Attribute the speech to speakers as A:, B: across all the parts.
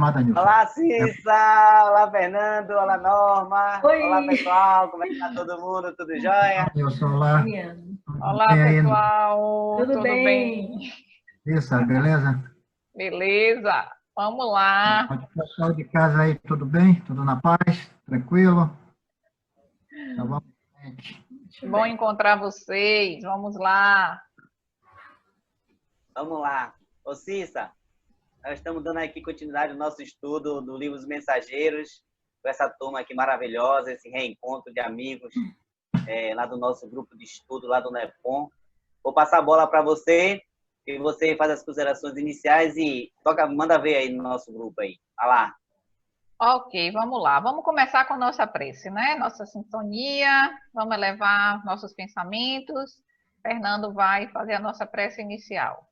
A: chamada, Nilson.
B: Olá, Cissa! Olá, Fernando! Olá, Norma!
C: Oi!
B: Olá, pessoal! Como é que tá todo mundo? Tudo jóia?
A: Nilson, olá.
D: Olá,
A: Bem aí,
D: pessoal.
C: Tudo bem?
A: Isso, beleza?
D: Beleza? Vamos lá.
A: O pessoal de casa aí, tudo bem? Tudo na paz? Tranquilo? Então vamos em frente.
D: Bom encontrar vocês. Vamos lá.
B: Vamos lá. Ô, Cissa, nós estamos dando aqui continuidade ao nosso estudo do livro Os Mensageiros, com essa turma aqui maravilhosa, esse reencontro de amigos lá do nosso grupo de estudo, lá do NEPOM. Vou passar a bola para você, e você faz as considerações iniciais e manda ver aí no nosso grupo aí. Vai lá.
D: Ok, vamos lá. Vamos começar com a nossa prece, né? Nossa sintonia. Vamos elevar nossos pensamentos. Fernando vai fazer a nossa prece inicial.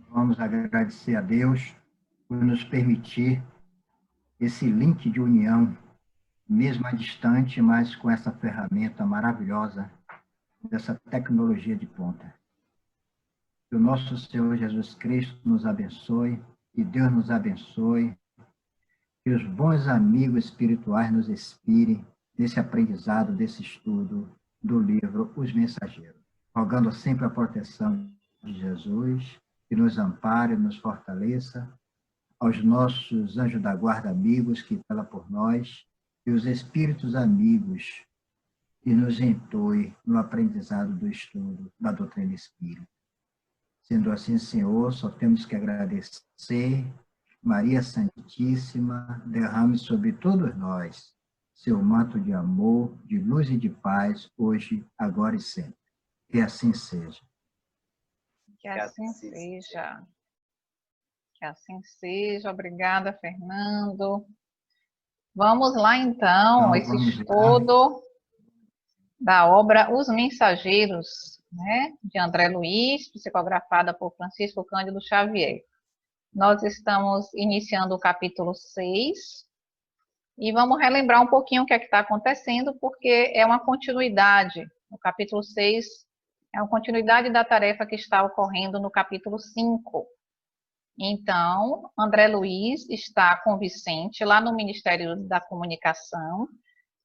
A: Vamos agradecer a Deus por nos permitir esse link de união, mesmo à distante, mas com essa ferramenta maravilhosa dessa tecnologia de ponta. Que o nosso Senhor Jesus Cristo nos abençoe, que Deus nos abençoe, que os bons amigos espirituais nos inspirem nesse aprendizado, desse estudo do livro Os Mensageiros. Rogando sempre a proteção de Jesus, que nos ampare, nos fortaleça, aos nossos anjos da guarda amigos que velam por nós, e os espíritos amigos que nos entoem no aprendizado do estudo da doutrina espírita. Sendo assim, Senhor, só temos que agradecer. Maria Santíssima, derrame sobre todos nós seu manto de amor, de luz e de paz, hoje, agora e sempre. Que assim seja.
D: Que assim seja. Que assim seja. Obrigada, Fernando. Vamos lá, então, esse estudo da obra Os Mensageiros, né, de André Luiz, psicografada por Francisco Cândido Xavier. Nós estamos iniciando o capítulo 6 e vamos relembrar um pouquinho o que é que está acontecendo, porque é uma continuidade. O capítulo 6 é uma continuidade da tarefa que está ocorrendo no capítulo 5. Então, André Luiz está com Vicente lá no Ministério da Comunicação,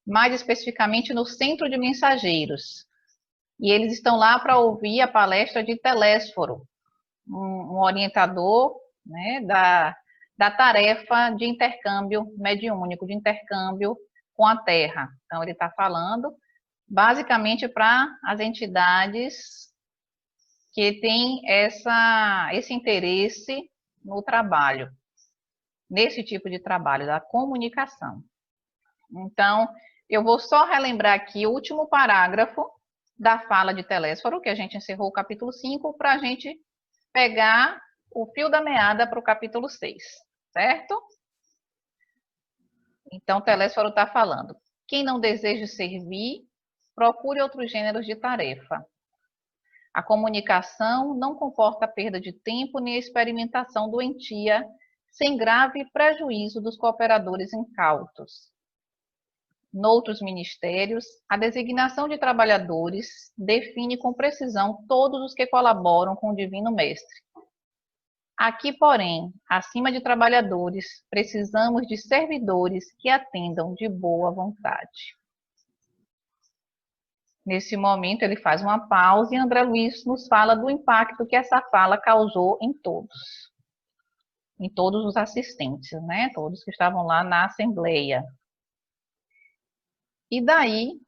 D: mais especificamente no Centro de Mensageiros. E eles estão lá para ouvir a palestra de Telésforo, um orientador, né, da tarefa de intercâmbio mediúnico, de intercâmbio com a Terra. Então, ele está falando basicamente para as entidades que têm esse interesse no trabalho, nesse tipo de trabalho, da comunicação. Então, eu vou só relembrar aqui o último parágrafo da fala de Telésforo, que a gente encerrou o capítulo 5, para a gente pegar o fio da meada para o capítulo 6, certo? Então, Telésforo está falando: quem não deseja servir, procure outros gêneros de tarefa. A comunicação não comporta perda de tempo nem experimentação doentia, sem grave prejuízo dos cooperadores incautos. Noutros ministérios, a designação de trabalhadores define com precisão todos os que colaboram com o Divino Mestre. Aqui, porém, acima de trabalhadores, precisamos de servidores que atendam de boa vontade. Nesse momento, ele faz uma pausa e André Luiz nos fala do impacto que essa fala causou em todos os assistentes, né? Todos que estavam lá na Assembleia. E daí,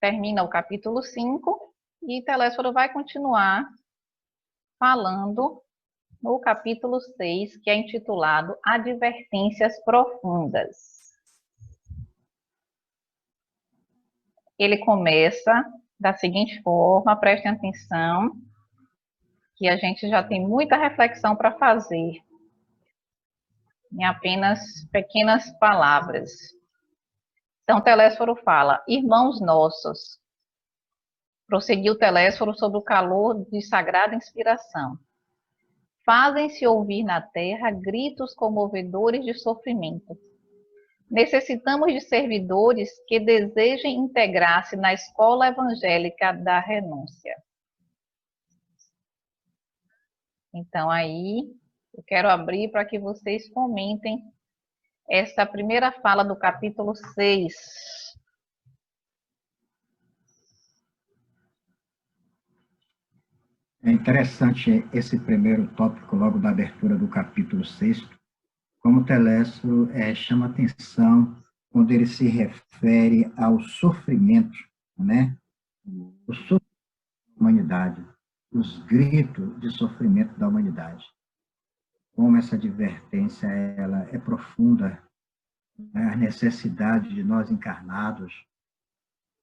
D: termina o capítulo 5 e Telésforo vai continuar falando no capítulo 6, que é intitulado Advertências Profundas. Ele começa da seguinte forma, prestem atenção, que a gente já tem muita reflexão para fazer em apenas pequenas palavras. Então, Telésforo fala: irmãos nossos, prosseguiu Telésforo sob o calor de sagrada inspiração, fazem-se ouvir na terra gritos comovedores de sofrimento. Necessitamos de servidores que desejem integrar-se na escola evangélica da renúncia. Então, aí, eu quero abrir para que vocês comentem essa primeira fala do capítulo 6.
A: É interessante esse primeiro tópico, logo da abertura do capítulo 6, como Telésforo chama atenção quando ele se refere ao sofrimento, né? O sofrimento da humanidade, os gritos de sofrimento da humanidade. Como essa advertência ela é profunda, né? A necessidade de nós encarnados,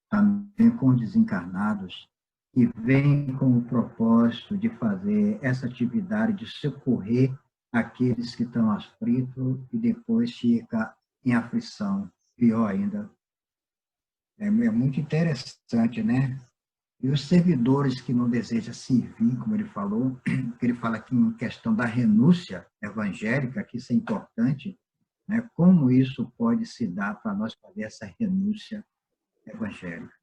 A: também com desencarnados, que vem com o propósito de fazer essa atividade de socorrer aqueles que estão aflitos e depois fica em aflição, pior ainda. É muito interessante, né? E os servidores que não desejam servir, como ele falou, que ele fala aqui em questão da renúncia evangélica, que isso é importante, né? Como isso pode se dar para nós fazer essa renúncia evangélica?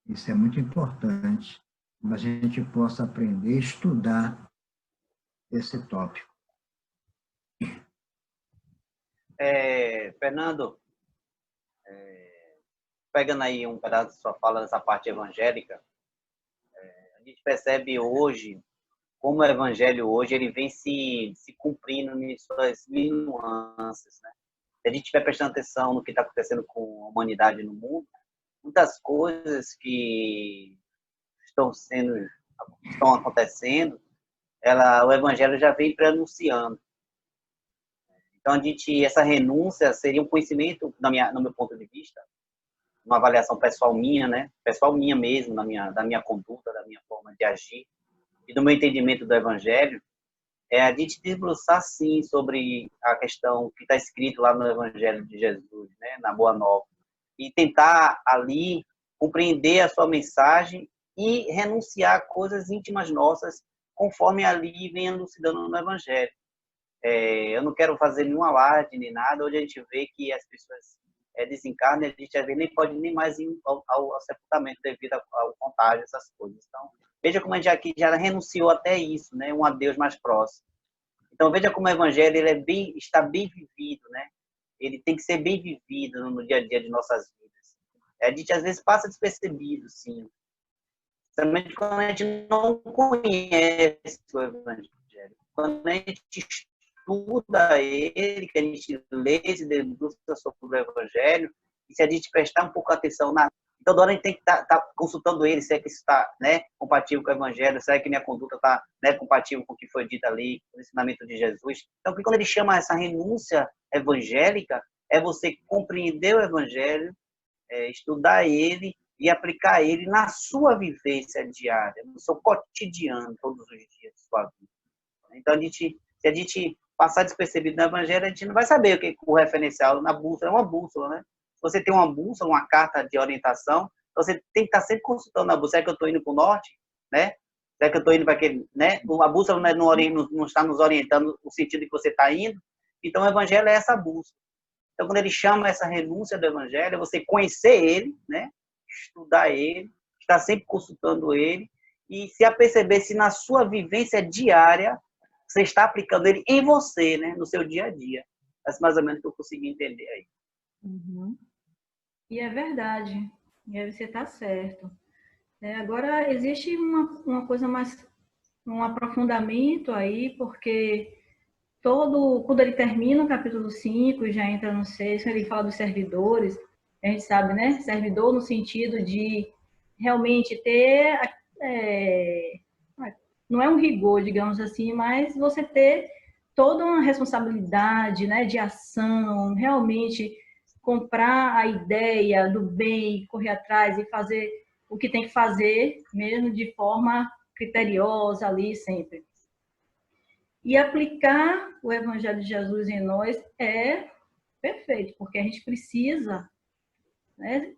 A: Isso é muito importante, para a gente possa aprender a estudar esse tópico.
B: Fernando, pegando aí um pedaço da sua fala dessa parte evangélica, a gente percebe hoje como o evangelho hoje ele vem se cumprindo em suas nuances, né? Se a gente estiver prestando atenção no que está acontecendo com a humanidade no mundo, muitas coisas que estão acontecendo, o evangelho já vem preanunciando. Então, essa renúncia seria um conhecimento, no meu ponto de vista, uma avaliação pessoal minha, né? Pessoal minha mesmo, da minha conduta, da minha forma de agir, e do meu entendimento do Evangelho, a gente debruçar, sim, sobre a questão que está escrito lá no Evangelho de Jesus, né? Na Boa Nova, e tentar ali compreender a sua mensagem e renunciar a coisas íntimas nossas, conforme ali vem elucidando no Evangelho. Eu não quero fazer nenhum alarde nem nada, onde a gente vê que as pessoas desencarnam, a gente às vezes nem pode nem mais ir ao sepultamento devido ao contágio, essas coisas. Então, veja como a gente aqui já renunciou até isso, né? Um adeus mais próximo. Então, veja como o Evangelho ele está bem vivido, né? Ele tem que ser bem vivido no dia a dia de nossas vidas. A gente às vezes passa despercebido, sim. Principalmente quando a gente não conhece o Evangelho. Quando a gente estuda ele, que a gente lê, se debruça sobre o Evangelho, e se a gente prestar um pouco atenção então, toda hora a gente tem que estar consultando ele, se é que isso está, né, compatível com o Evangelho, se é que minha conduta está, né, compatível com o que foi dito ali, no ensinamento de Jesus. Então, quando ele chama essa renúncia evangélica, é você compreender o Evangelho, estudar ele e aplicar ele na sua vivência diária, no seu cotidiano, todos os dias de sua vida. Então, se a gente passar despercebido no Evangelho, a gente não vai saber o que o referencial na bússola é uma bússola, né? Você tem uma bússola, uma carta de orientação, você tem que estar sempre consultando a bússola. Será que eu estou indo para o norte? Né? Será que eu estou indo para aquele... Né? A bússola não está nos orientando no sentido que você está indo. Então, o Evangelho é essa bússola. Então, quando ele chama essa renúncia do Evangelho, é você conhecer ele, né? Estudar ele, estar sempre consultando ele e se aperceber se na sua vivência diária você está aplicando ele em você, né? No seu dia a dia. É mais ou menos o que eu consegui entender aí.
C: Uhum. E é verdade, e aí você está certo. Agora, existe uma coisa mais, um aprofundamento aí, porque quando ele termina o capítulo 5, já entra no 6, ele fala dos servidores, a gente sabe, né? Servidor no sentido de realmente ter, não é um rigor, digamos assim, mas você ter toda uma responsabilidade, né, de ação, realmente comprar a ideia do bem, correr atrás e fazer o que tem que fazer, mesmo de forma criteriosa ali sempre. E aplicar o Evangelho de Jesus em nós é perfeito, porque a gente precisa, né,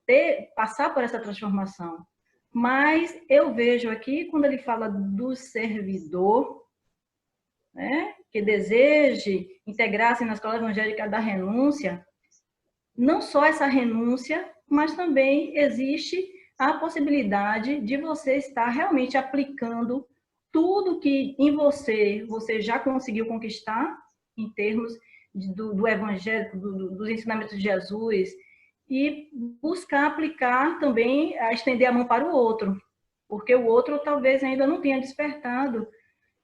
C: passar por essa transformação. Mas eu vejo aqui, quando ele fala do servidor, né, que deseje integrar-se na escola evangélica da renúncia, não só essa renúncia, mas também existe a possibilidade de você estar realmente aplicando tudo que em você já conseguiu conquistar em termos do evangelho, dos ensinamentos de Jesus, e buscar aplicar também, a estender a mão para o outro, porque o outro talvez ainda não tenha despertado.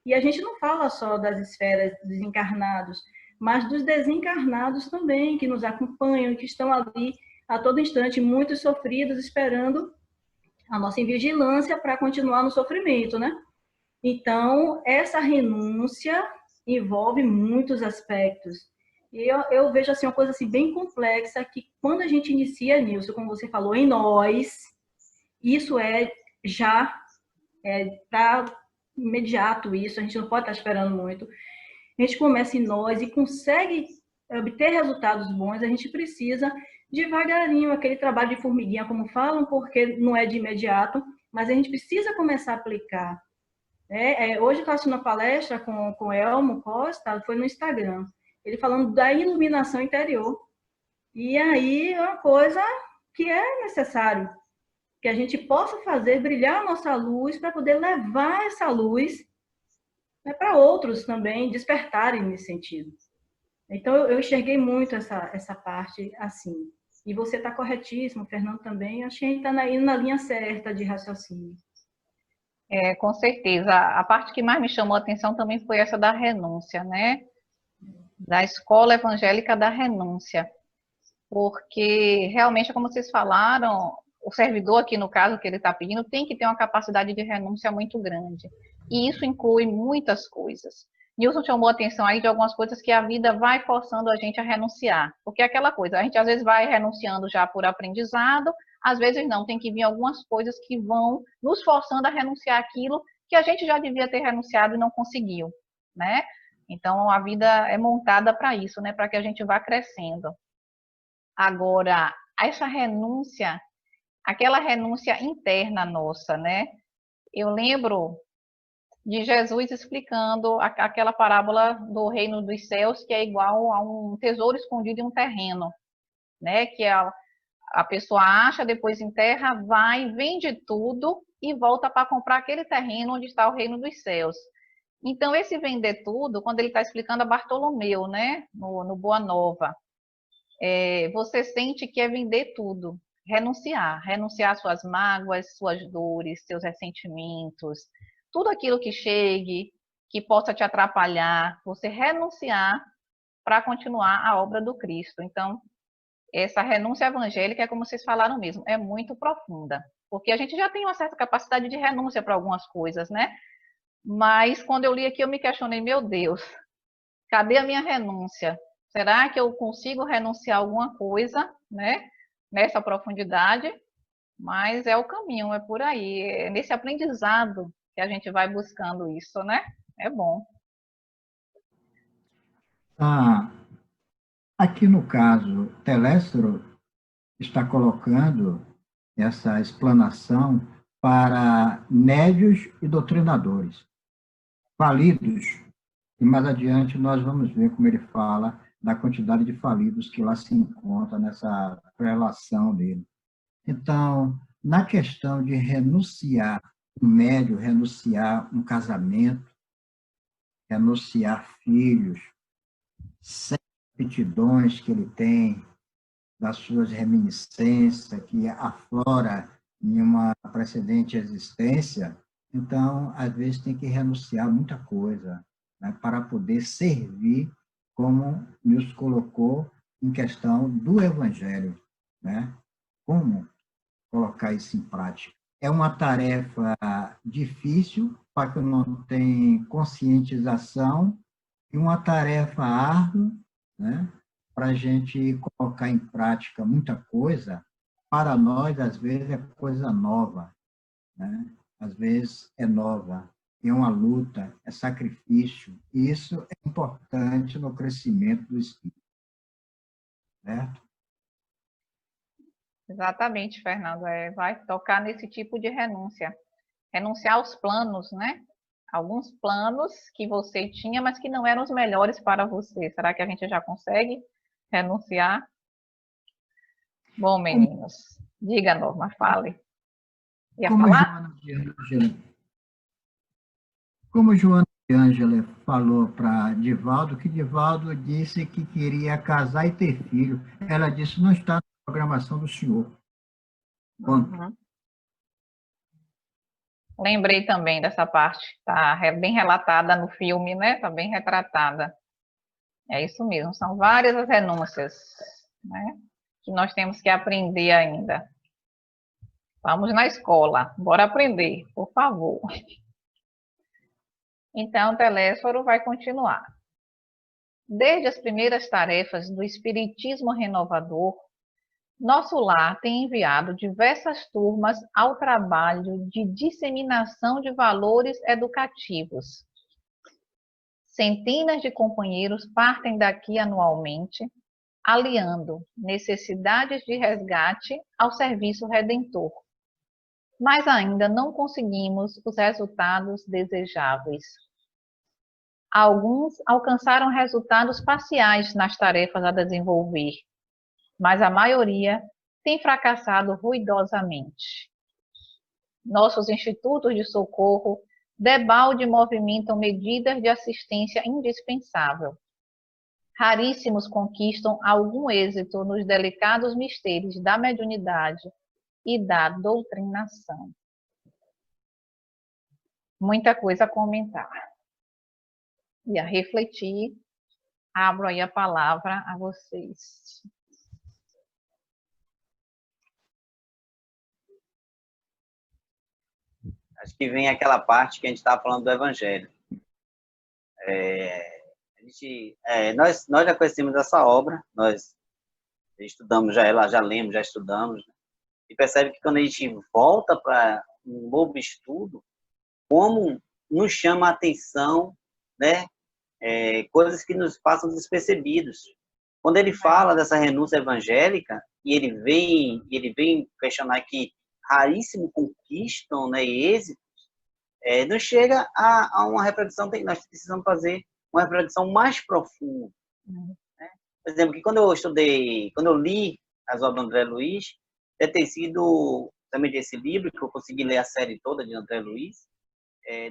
C: E a gente não fala só das esferas dos encarnados, mas dos desencarnados também, que nos acompanham, que estão ali a todo instante, muitos sofridos, esperando a nossa vigilância para continuar no sofrimento, né? Então, essa renúncia envolve muitos aspectos. E eu vejo assim, uma coisa assim, bem complexa, que quando a gente inicia, Nilson, como você falou, em nós, isso já para imediato isso, a gente não pode estar esperando muito. A gente começa em nós e consegue obter resultados bons, a gente precisa devagarinho, aquele trabalho de formiguinha, como falam, porque não é de imediato, mas a gente precisa começar a aplicar. Hoje eu estava assistindo uma palestra com o Elmo Costa, foi no Instagram, ele falando da iluminação interior. E aí é uma coisa que é necessário, que a gente possa fazer brilhar a nossa luz para poder levar essa luz, né, para outros também despertarem nesse sentido. Então, eu enxerguei muito essa parte assim. E você está corretíssimo, o Fernando também. Acho que a gente está indo na linha certa de raciocínio.
D: Com certeza. A parte que mais me chamou a atenção também foi essa da renúncia, né? Da escola evangélica da renúncia. Porque, realmente, como vocês falaram, o servidor aqui, no caso, que ele está pedindo, tem que ter uma capacidade de renúncia muito grande. E isso inclui muitas coisas. Nilson chamou a atenção aí de algumas coisas que a vida vai forçando a gente a renunciar. Porque é aquela coisa, a gente às vezes vai renunciando já por aprendizado, às vezes não, tem que vir algumas coisas que vão nos forçando a renunciar aquilo que a gente já devia ter renunciado e não conseguiu, né? Então, a vida é montada para isso, né? Para que a gente vá crescendo. Agora, essa renúncia, aquela renúncia interna nossa, né? Eu lembro de Jesus explicando aquela parábola do reino dos céus, que é igual a um tesouro escondido em um terreno, né? Que a pessoa acha, depois enterra, vai, vende tudo e volta para comprar aquele terreno onde está o reino dos céus. Então, esse vender tudo, quando ele está explicando a Bartolomeu, né? No Boa Nova, você sente que é vender tudo, renunciar suas mágoas, suas dores, seus ressentimentos, tudo aquilo que chegue, que possa te atrapalhar, você renunciar para continuar a obra do Cristo. Então, essa renúncia evangélica, é como vocês falaram mesmo, é muito profunda, porque a gente já tem uma certa capacidade de renúncia para algumas coisas, né? Mas quando eu li aqui, eu me questionei, meu Deus, cadê a minha renúncia? Será que eu consigo renunciar a alguma coisa, né? Nessa profundidade? Mas é o caminho, é por aí, é nesse aprendizado que a gente vai buscando isso, né? É bom.
A: Aqui no caso, Telésforo está colocando essa explanação para médios e doutrinadores, falidos, e mais adiante nós vamos ver como ele fala da quantidade de falidos que lá se encontra nessa relação dele. Então, na questão de renunciar um médio, renunciar um casamento, renunciar filhos, sem aptidões que ele tem, das suas reminiscências, que aflora em uma precedente existência, então, às vezes, tem que renunciar a muita coisa, né, para poder servir, como nos colocou em questão do Evangelho, né? Como colocar isso em prática? É uma tarefa difícil, para quem não tem conscientização, e uma tarefa árdua, né? Para a gente colocar em prática muita coisa, para nós, às vezes, é coisa nova, né? Às vezes é nova, é uma luta, é sacrifício, e isso é importante no crescimento do espírito, certo?
D: Exatamente, Fernando, vai tocar nesse tipo de renúncia. Renunciar aos planos, né? Alguns planos que você tinha, mas que não eram os melhores para você. Será que a gente já consegue renunciar? Bom, meninos, diga, Norma, fale. Ia
A: Como
D: falar?
A: Joana Como Joana de Ângela falou para Divaldo, que Divaldo disse que queria casar e ter filho. Ela disse, não está na programação do senhor.
D: Uhum. Lembrei também dessa parte, está bem relatada no filme, né? Está bem retratada. É isso mesmo, são várias as renúncias, né? Que nós temos que aprender ainda. Vamos na escola, bora aprender, por favor. Então, Telésforo vai continuar. Desde as primeiras tarefas do Espiritismo Renovador, nosso lar tem enviado diversas turmas ao trabalho de disseminação de valores educativos. Centenas de companheiros partem daqui anualmente, aliando necessidades de resgate ao serviço redentor. Mas ainda não conseguimos os resultados desejáveis. Alguns alcançaram resultados parciais nas tarefas a desenvolver, mas a maioria tem fracassado ruidosamente. Nossos institutos de socorro debalde movimentam medidas de assistência indispensável. Raríssimos conquistam algum êxito nos delicados mistérios da mediunidade e da doutrinação. Muita coisa a comentar e a refletir. Abro aí a palavra a vocês.
B: Acho que vem aquela parte que a gente estava falando do Evangelho. Nós já conhecemos essa obra, nós estudamos já ela, já lemos, já estudamos, né? E percebe que quando a gente volta para um novo estudo, como nos chama a atenção, né? Coisas que nos passam despercebidos. Quando ele fala dessa renúncia evangélica, e ele vem questionar que raríssimo conquistam, né, êxitos, nos chega a uma reflexão, nós precisamos fazer uma reflexão mais profunda. Né? Por exemplo, que quando eu li as obras do André Luiz, deve ter sido também desse livro, que eu consegui ler a série toda de André Luiz,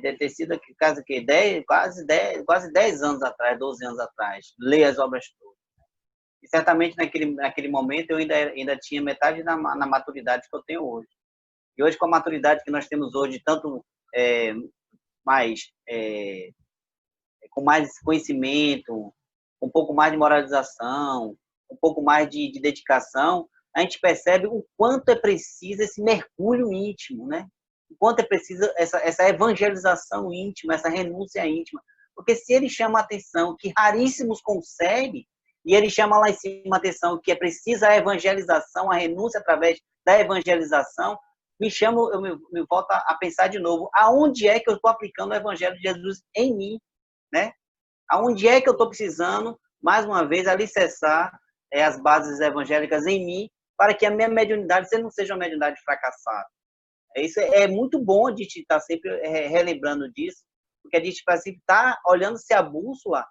B: deve ter sido quase 10 anos atrás, 12 anos atrás, ler as obras todas. E certamente naquele momento eu ainda tinha metade na maturidade que eu tenho hoje. E hoje, com a maturidade que nós temos hoje, tanto com mais conhecimento, um pouco mais de moralização, um pouco mais de dedicação, a gente percebe o quanto é preciso esse mergulho íntimo, né? O quanto é preciso essa evangelização íntima, essa renúncia íntima. Porque se ele chama a atenção que raríssimos conseguem, e ele chama lá em cima a atenção que é precisa a evangelização, a renúncia através da evangelização, eu me volto a pensar de novo, aonde é que eu estou aplicando o Evangelho de Jesus em mim, né? Aonde é que eu estou precisando, mais uma vez, alicerçar as bases evangélicas em mim, para que a minha mediunidade não seja uma mediunidade fracassada. Isso é muito bom a gente estar sempre relembrando disso, porque a gente sempre está olhando se a bússola,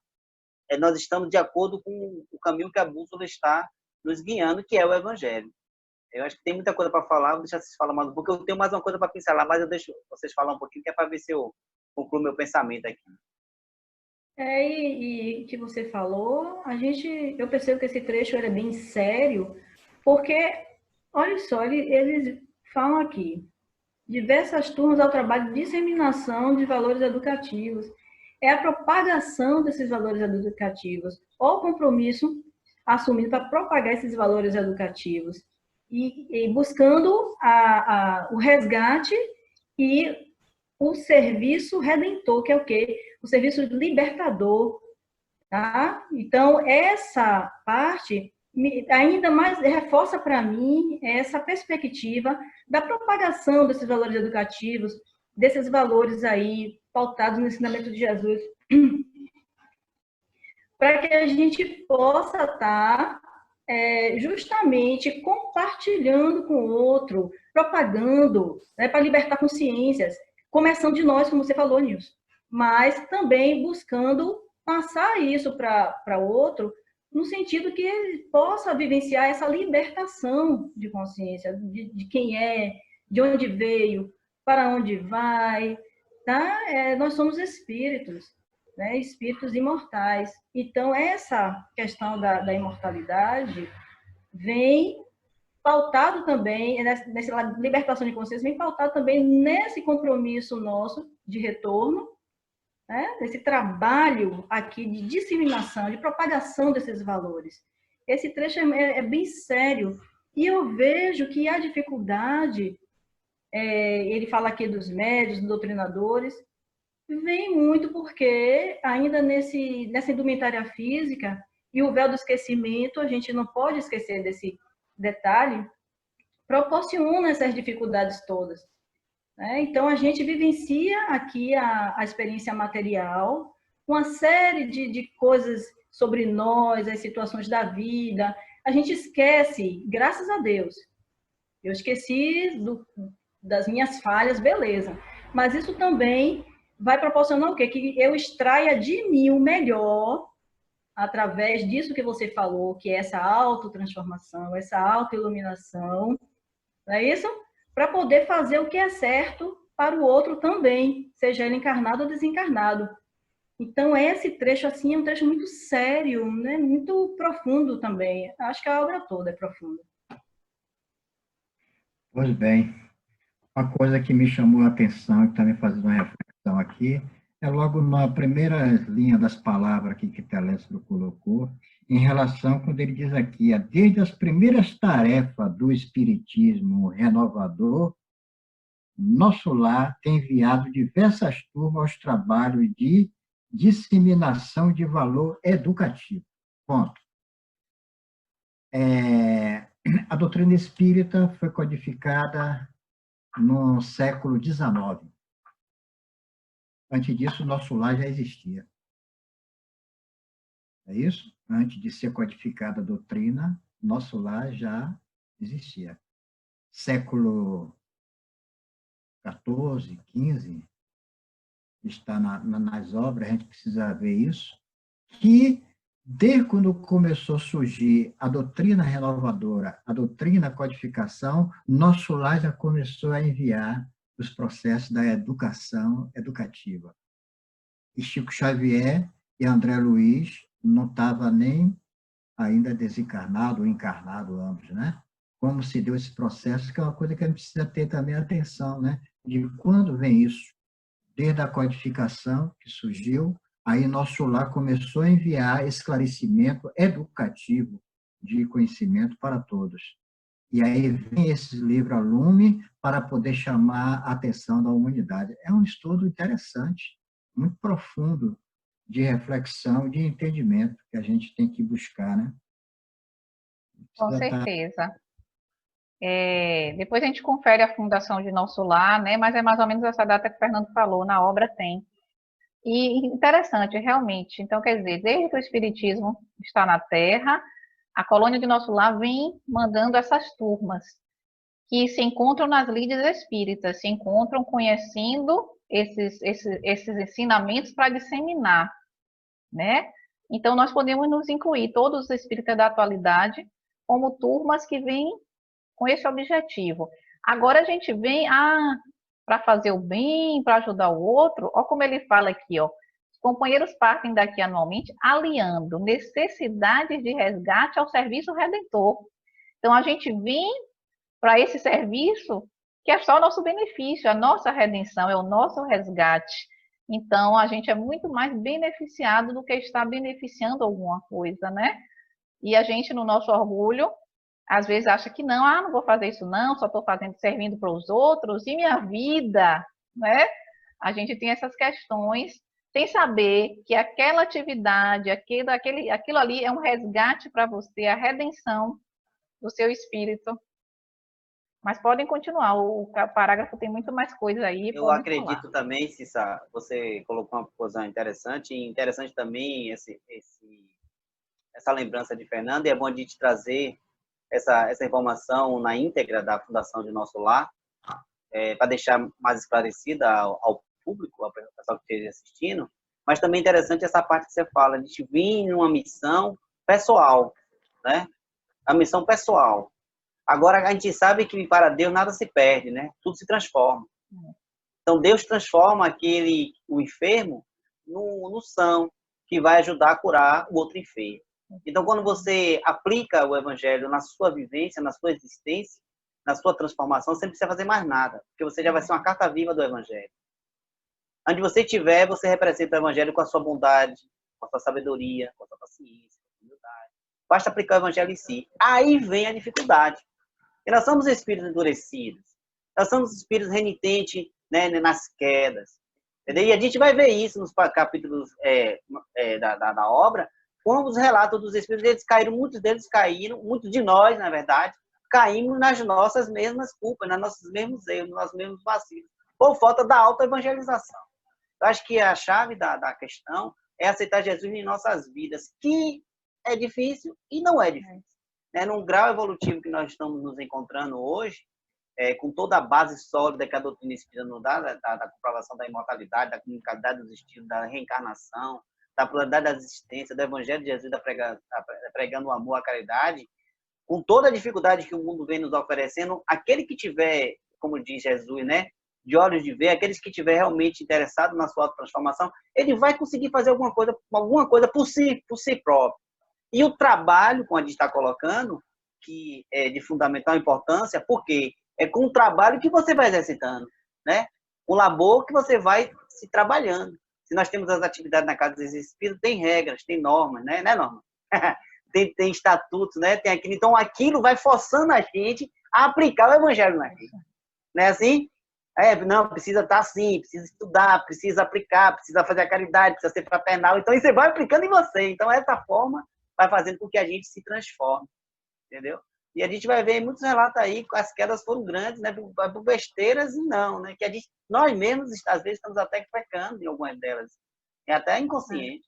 B: nós estamos de acordo com o caminho que a bússola está nos guiando, que é o Evangelho. Eu acho que tem muita coisa para falar, vou deixar vocês falar mais um pouco, eu tenho mais uma coisa para pincelar, mas eu deixo vocês falar um pouquinho, que é para ver se eu concluo meu pensamento aqui.
C: E que você falou, eu percebo que esse trecho era bem sério, porque, olha só, eles falam aqui, diversas turmas ao trabalho de disseminação de valores educativos, é a propagação desses valores educativos, ou o compromisso assumido para propagar esses valores educativos, e buscando o resgate e o serviço redentor, que é o quê? O serviço libertador, tá? Então, essa parte ainda mais reforça para mim essa perspectiva da propagação desses valores educativos, desses valores aí pautados no ensinamento de Jesus, para que a gente possa estar justamente compartilhando com o outro, propagando, né, para libertar consciências, começando de nós, como você falou, Nilson, mas também buscando passar isso para o outro, no sentido que ele possa vivenciar essa libertação de consciência, de quem é, de onde veio, para onde vai, nós somos espíritos, né? Espíritos imortais. Então, essa questão da imortalidade vem pautado também, nessa libertação de consciência, vem pautado também nesse compromisso nosso de retorno, né? Nesse trabalho aqui de disseminação, de propagação desses valores. Esse trecho é bem sério. E eu vejo que a dificuldade, ele fala aqui dos médios, dos doutrinadores, vem muito porque ainda nessa indumentária física e o véu do esquecimento, a gente não pode esquecer desse detalhe, proporciona essas dificuldades todas, né? Então, a gente vivencia aqui a experiência material, uma série de coisas sobre nós, as situações da vida. A gente esquece, graças a Deus. Eu esqueci das minhas falhas, beleza. Mas isso também vai proporcionar o quê? Que eu extraia de mim o melhor através disso que você falou, que é essa autotransformação, essa autoiluminação, não é isso? Para poder fazer o que é certo para o outro também, seja ele encarnado ou desencarnado. Então, esse trecho, assim, é um trecho muito sério, né? Muito profundo também. Acho que a obra toda é profunda.
A: Pois bem, uma coisa que me chamou a atenção, e também fazendo uma reflexão aqui, é logo na primeira linha das palavras aqui que Telésforo colocou, em relação, quando ele diz aqui, desde as primeiras tarefas do Espiritismo renovador, nosso lar tem enviado diversas turmas aos trabalhos de disseminação de valor educativo. Ponto. A doutrina espírita foi codificada no século XIX. Antes disso, o nosso lar já existia. É isso? Antes de ser codificada a doutrina, nosso lar já existia. Século XIV, XV, está nas obras, a gente precisa ver isso, que desde quando começou a surgir a doutrina renovadora, a doutrina codificação, nosso lar já começou a enviar os processos da educação educativa. E Chico Xavier e André Luiz não estavam nem ainda desencarnado ou encarnado, ambos, né? Como se deu esse processo, que é uma coisa que a gente precisa ter também atenção, né? De quando vem isso. Desde a codificação que surgiu, aí nosso lar começou a enviar esclarecimento educativo de conhecimento para todos. E aí vem esse livro a lume para poder chamar a atenção da humanidade. É um estudo interessante, muito profundo, de reflexão, de entendimento que a gente tem que buscar, né?
D: Com certeza. Depois a gente confere a fundação de nosso lar, né? Mas é mais ou menos essa data que o Fernando falou, na obra tem. E interessante, realmente. Então, quer dizer, desde que o Espiritismo está na Terra, a colônia de nosso lar vem mandando essas turmas que se encontram nas lides espíritas, se encontram conhecendo esses ensinamentos para disseminar, né? Então, nós podemos nos incluir, todos os espíritas da atualidade, como turmas que vêm com esse objetivo. Agora a gente vem para fazer o bem, para ajudar o outro. Olha como ele fala aqui, ó. Os companheiros partem daqui anualmente aliando necessidades de resgate ao serviço redentor. Então a gente vem para esse serviço que é só o nosso benefício, a nossa redenção, é o nosso resgate. Então a gente é muito mais beneficiado do que estar beneficiando alguma coisa, né? E a gente, no nosso orgulho, às vezes acha que não vou fazer isso não, só estou servindo para os outros, e minha vida, né? A gente tem essas questões, sem saber que aquela atividade, aquilo ali é um resgate para você, a redenção do seu espírito. Mas podem continuar, o parágrafo tem muito mais coisa aí.
B: Eu acredito também, Cissa, você colocou uma coisa interessante, e interessante também essa lembrança de Fernando, e é bom a gente trazer essa informação na íntegra da Fundação de Nosso Lar, para deixar mais esclarecida ao público, ao pessoal que esteja assistindo, mas também interessante essa parte que você fala, a gente vir numa missão pessoal, né? A missão pessoal. Agora, a gente sabe que para Deus nada se perde, né? Tudo se transforma. Então, Deus transforma o enfermo no são, que vai ajudar a curar o outro enfermo. Então, quando você aplica o evangelho na sua vivência, na sua existência, na sua transformação, você não precisa fazer mais nada, porque você já vai ser uma carta viva do evangelho. Onde você estiver, você representa o evangelho com a sua bondade, com a sua sabedoria, com a sua paciência, com a sua humildade. Basta aplicar o evangelho em si. Aí vem a dificuldade. E nós somos espíritos endurecidos. Nós somos espíritos renitentes, né, nas quedas. Entendeu? E a gente vai ver isso nos capítulos da obra, com os relatos dos espíritos. Eles caíram, muitos deles caíram, muitos de nós, na verdade, caímos nas nossas mesmas culpas, nos nossos mesmos erros, nos nossos mesmos vacilos, por falta da autoevangelização. Eu acho que a chave da questão é aceitar Jesus em nossas vidas, que é difícil e não é difícil. Num grau evolutivo que nós estamos nos encontrando hoje, com toda a base sólida que a doutrina espírita nos dá, da comprovação da imortalidade, da comunicabilidade dos estilos, da reencarnação, da pluralidade da existência, do evangelho de Jesus, pregando o amor, a caridade, com toda a dificuldade que o mundo vem nos oferecendo, aquele que tiver, como diz Jesus, né, de olhos de ver, aqueles que tiver realmente interessado na sua transformação, ele vai conseguir fazer alguma coisa por si próprio. E o trabalho, como a gente está colocando, que é de fundamental importância, porque é com o trabalho que você vai exercitando, né? O labor que você vai se trabalhando. Se nós temos as atividades na Casa dos Espíritos, tem regras, tem normas, né, Norma? tem estatutos, né? Tem aquilo. Então, aquilo vai forçando a gente a aplicar o evangelho na vida. Não é assim? Não, precisa estar assim, precisa estudar, precisa aplicar, precisa fazer a caridade, precisa ser fraternal. Então, isso você vai aplicando em você. Então, essa forma vai fazendo com que a gente se transforme. Entendeu? E a gente vai ver muitos relatos aí que as quedas foram grandes, né? Por besteiras e não, né? Que nós mesmos, às vezes, estamos até pecando em algumas delas. É até inconsciente.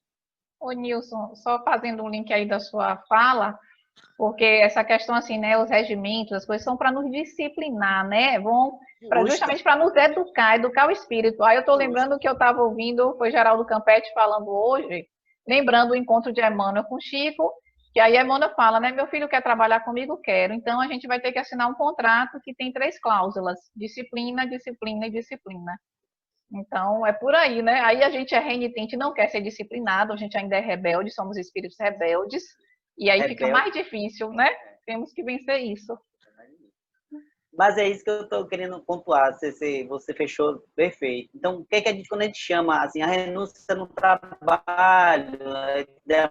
D: Ô, Nilson, só fazendo um link aí da sua fala, porque essa questão, assim, né? Os regimentos, as coisas são para nos disciplinar, né? Justamente para nos educar o espírito. Aí eu estou lembrando que eu estava ouvindo, foi Geraldo Campetti falando hoje, lembrando o encontro de Emmanuel com Chico, que aí a Emmanuel fala, né, meu filho quer trabalhar comigo? Quero. Então, a gente vai ter que assinar um contrato que tem 3 cláusulas, disciplina, disciplina e disciplina. Então, é por aí, né? Aí a gente é renitente, não quer ser disciplinado, a gente ainda é rebelde, somos espíritos rebeldes, e aí fica mais difícil, né? Temos que vencer isso.
B: Mas é isso que eu estou querendo pontuar, você fechou perfeito. Então, o que é que quando a gente chama assim, a renúncia no trabalho,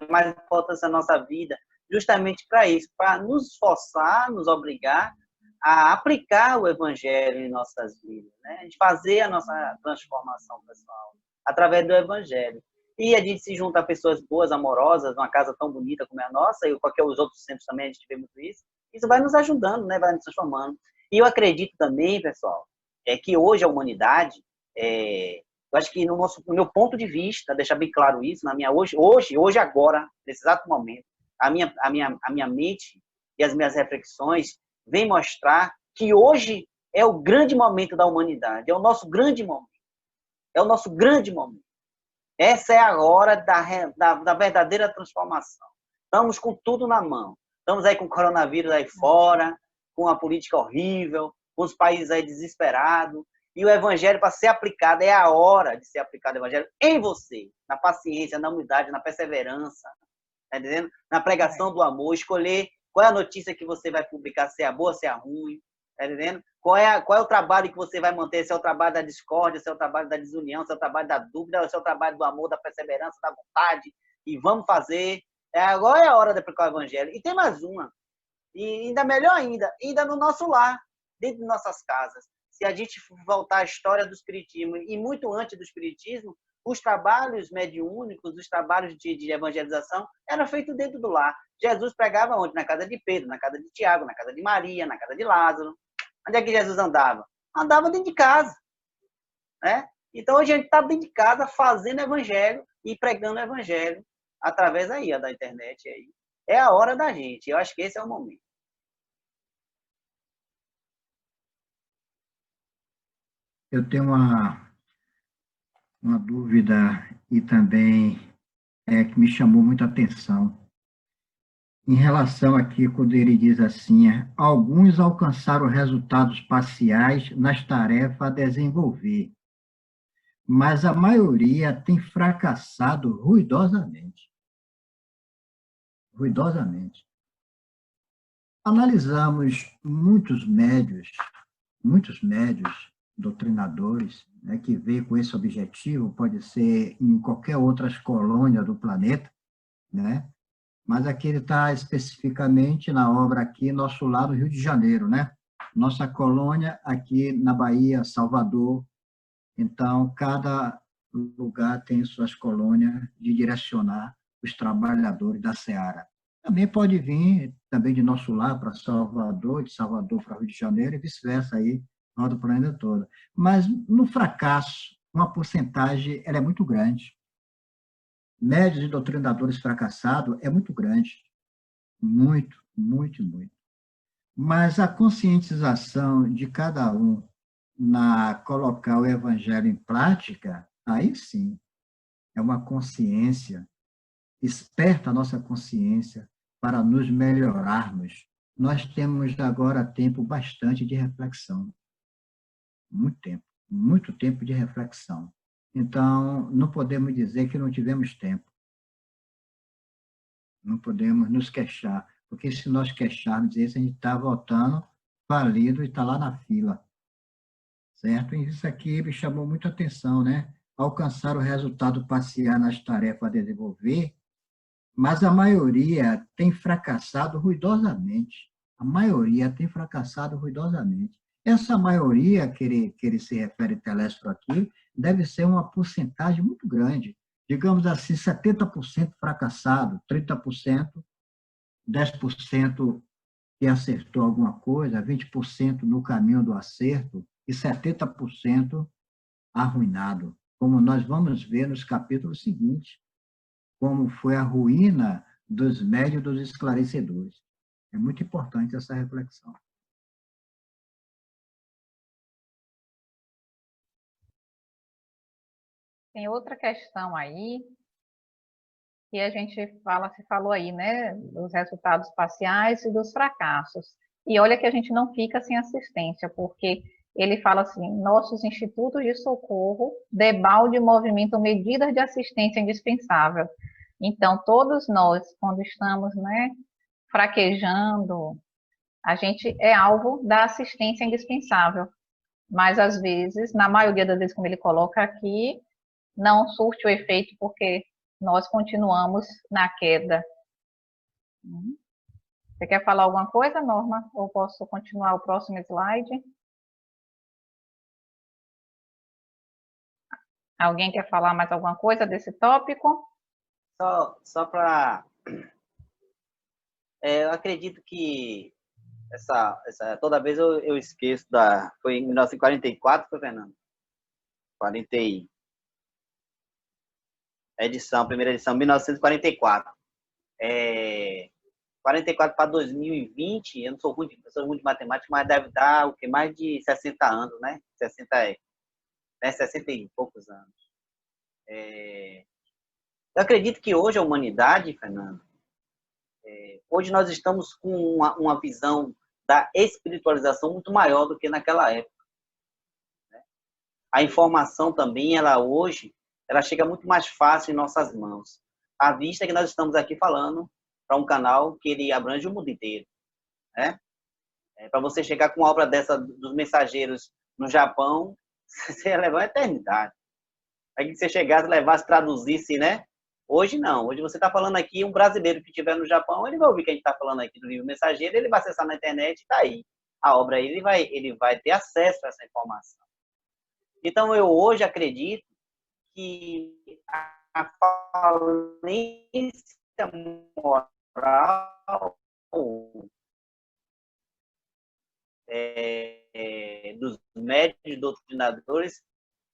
B: mais importância na nossa vida, justamente para isso, para nos forçar, nos obrigar a aplicar o evangelho em nossas vidas, né? A gente fazer a nossa transformação pessoal através do evangelho. E a gente se junta a pessoas boas, amorosas, numa casa tão bonita como é a nossa, e qualquer os outros centros também a gente vê muito isso. Isso vai nos ajudando, né? Vai nos transformando. E eu acredito também, pessoal, que hoje a humanidade, eu acho que no meu ponto de vista, deixar bem claro isso, hoje agora, nesse exato momento, a minha mente e as minhas reflexões vêm mostrar que hoje é o grande momento da humanidade, é o nosso grande momento. É o nosso grande momento. Essa é a hora da verdadeira transformação. Estamos com tudo na mão. Estamos aí com o coronavírus aí fora, com a política horrível, com os países aí desesperados. E o evangelho, para ser aplicado, é a hora de ser aplicado o evangelho em você, na paciência, na humildade, na perseverança, tá entendendo? Na pregação do amor, escolher qual é a notícia que você vai publicar, se é a boa, se é a ruim, tá entendendo? Qual é o trabalho que você vai manter, se é o trabalho da discórdia, se é o trabalho da desunião, se é o trabalho da dúvida, se é o trabalho do amor, da perseverança, da vontade, e vamos fazer. Agora é a hora de aplicar o evangelho. E tem mais uma, e ainda melhor ainda no nosso lar, dentro de nossas casas. Se a gente voltar à história do espiritismo, e muito antes do espiritismo, os trabalhos mediúnicos, os trabalhos de evangelização eram feitos dentro do lar. Jesus pregava onde? Na casa de Pedro, na casa de Tiago, na casa de Maria, na casa de Lázaro. Onde é que Jesus andava? Andava dentro de casa, né? Então, hoje a gente está dentro de casa fazendo evangelho e pregando o evangelho através aí, da internet. Aí. É a hora da gente. Eu acho que esse é o momento.
A: Eu tenho uma dúvida e também que me chamou muita atenção. Em relação aqui, quando ele diz assim, alguns alcançaram resultados parciais nas tarefas a desenvolver, mas a maioria tem fracassado ruidosamente. Ruidosamente. Analisamos muitos médios, doutrinadores, né, que veio com esse objetivo, pode ser em qualquer outra colônia do planeta, né? Mas aqui ele está especificamente na obra aqui, nosso lado, Rio de Janeiro, né? Nossa colônia aqui na Bahia, Salvador. Então, cada lugar tem suas colônias de direcionar os trabalhadores da Seara. Também pode vir também de nosso lar para Salvador, de Salvador para Rio de Janeiro e vice-versa aí, do planeta todo. Mas no fracasso, uma porcentagem ela é muito grande. Médios e doutrinadores fracassados é muito grande. Muito, muito, muito. Mas a conscientização de cada um na colocar o evangelho em prática, aí sim, é uma consciência, esperta a nossa consciência para nos melhorarmos. Nós temos agora tempo bastante de reflexão. Muito tempo de reflexão. Então, não podemos dizer que não tivemos tempo. Não podemos nos queixar, porque se nós queixarmos isso, a gente está voltando falido e está lá na fila. Certo? E isso aqui me chamou muita atenção, né? Alcançar o resultado parcial nas tarefas a desenvolver, mas a maioria tem fracassado ruidosamente. A maioria tem fracassado ruidosamente. Essa maioria, que ele se refere Telésforo aqui, deve ser uma porcentagem muito grande. Digamos assim, 70% fracassado, 30%, 10% que acertou alguma coisa, 20% no caminho do acerto e 70% arruinado, como nós vamos ver nos capítulos seguintes, como foi a ruína dos médios dos esclarecedores. É muito importante essa reflexão.
D: Tem outra questão aí, que a gente se falou aí, né, dos resultados parciais e dos fracassos. E olha que a gente não fica sem assistência, porque ele fala assim, nossos institutos de socorro debalde movimentam medidas de assistência indispensável. Então, todos nós, quando estamos, né, fraquejando, a gente é alvo da assistência indispensável. Mas, às vezes, na maioria das vezes, como ele coloca aqui, não surte o efeito porque nós continuamos na queda. Você quer falar alguma coisa, Norma? Ou posso continuar o próximo slide? Alguém quer falar mais alguma coisa desse tópico?
B: Só para... eu acredito que toda vez eu esqueço foi em 1944, foi, Fernando? 40 primeira edição, 1944. 44 para 2020, eu não sou ruim de matemática, mas deve dar o que? Mais de 60 anos, né? 60 e poucos anos. Eu acredito que hoje a humanidade, Fernando, hoje nós estamos com uma visão da espiritualização muito maior do que naquela época. Né? A informação também, hoje, ela chega muito mais fácil em nossas mãos. À vista que nós estamos aqui falando para um canal que ele abrange o mundo inteiro. Né? Para você chegar com uma obra dessa dos mensageiros no Japão, você ia levar uma eternidade. Aí que você chegasse, levasse, traduzisse, né? Hoje não. Hoje você está falando aqui, um brasileiro que estiver no Japão, ele vai ouvir que a gente está falando aqui do livro Mensageiro, ele vai acessar na internet e está aí. A obra, ele vai ter acesso a essa informação. Então, eu hoje acredito que a falência moral dos médios doutrinadores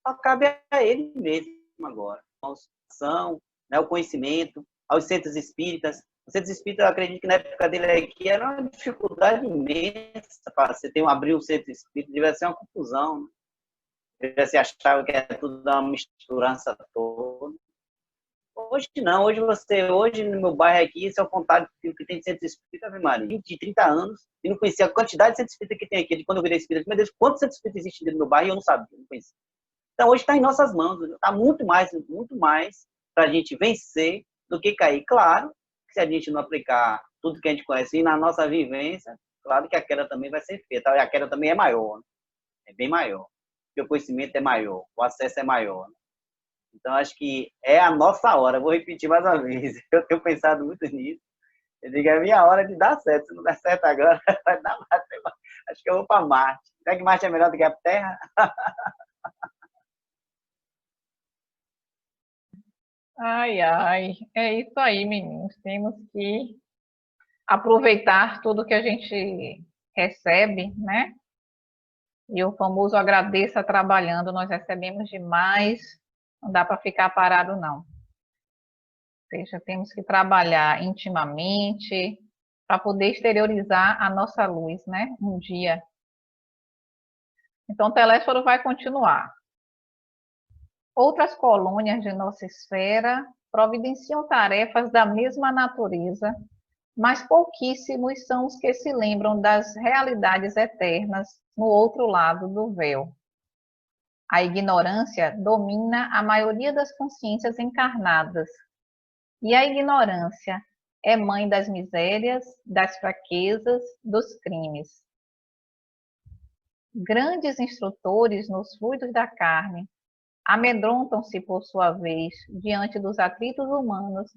B: só cabe a ele mesmo agora. A ação, né, o conhecimento, aos centros espíritas. Os centros espíritas, eu acredito que na época dele aqui era uma dificuldade imensa para você abrir um centro espírita, devia ser uma confusão. Né? Você achava que era tudo uma misturança toda. Hoje não, hoje no meu bairro aqui, se eu contar que tem centro espírita, Maria, 20, 30 anos, e não conhecia a quantidade de centro espírita que tem aqui. De quando eu virei espírita, meu Deus, quantos centros espíritas existem dentro do meu bairro e eu não sabia, não conhecia. Então, hoje está em nossas mãos, está muito mais para a gente vencer do que cair. Claro, se a gente não aplicar tudo que a gente conhece e na nossa vivência, claro que a queda também vai ser feita. E a queda também é maior, né? É bem maior. Porque o conhecimento é maior, o acesso é maior. Né? Então, acho que é a nossa hora. Vou repetir mais uma vez. Eu tenho pensado muito nisso. Eu digo, é a minha hora de dar certo. Se não der certo agora, vai dar mais. Acho que eu vou para Marte. Será que Marte é melhor do que a Terra?
D: Ai, ai, é isso aí, meninos. Temos que aproveitar tudo que a gente recebe, né? E o famoso agradeça trabalhando, nós recebemos demais, não dá para ficar parado, não. Ou seja, temos que trabalhar intimamente para poder exteriorizar a nossa luz, né? Um dia. Então, o Telésforo vai continuar. Outras colônias de nossa esfera providenciam tarefas da mesma natureza, mas pouquíssimos são os que se lembram das realidades eternas no outro lado do véu. A ignorância domina a maioria das consciências encarnadas, e a ignorância é mãe das misérias, das fraquezas, dos crimes. Grandes instrutores nos fluidos da carne amedrontam-se, por sua vez, diante dos atritos humanos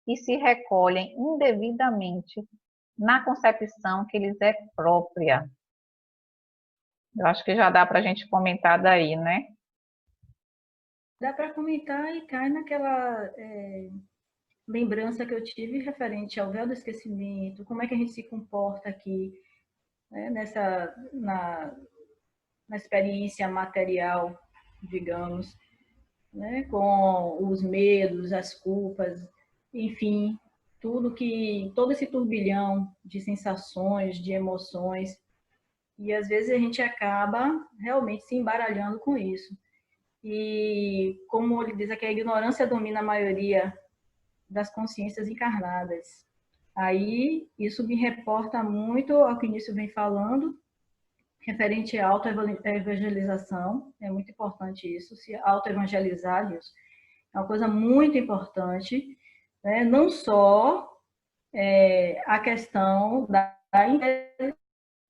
D: e se recolhem indevidamente na concepção que lhes é própria. Eu acho que já dá para a gente comentar daí, né?
C: Dá para comentar e cai naquela lembrança que eu tive referente ao véu do esquecimento, como é que a gente se comporta aqui, né, na experiência material, digamos, né, com os medos, as culpas, enfim, todo esse turbilhão de sensações, de emoções, e às vezes a gente acaba realmente se embaralhando com isso. E como ele diz aqui, a ignorância domina a maioria das consciências encarnadas. Aí, isso me reporta muito ao que o Início vem falando, referente à autoevangelização. É muito importante isso, se autoevangelizar, isso é uma coisa muito importante, né? Não só a questão da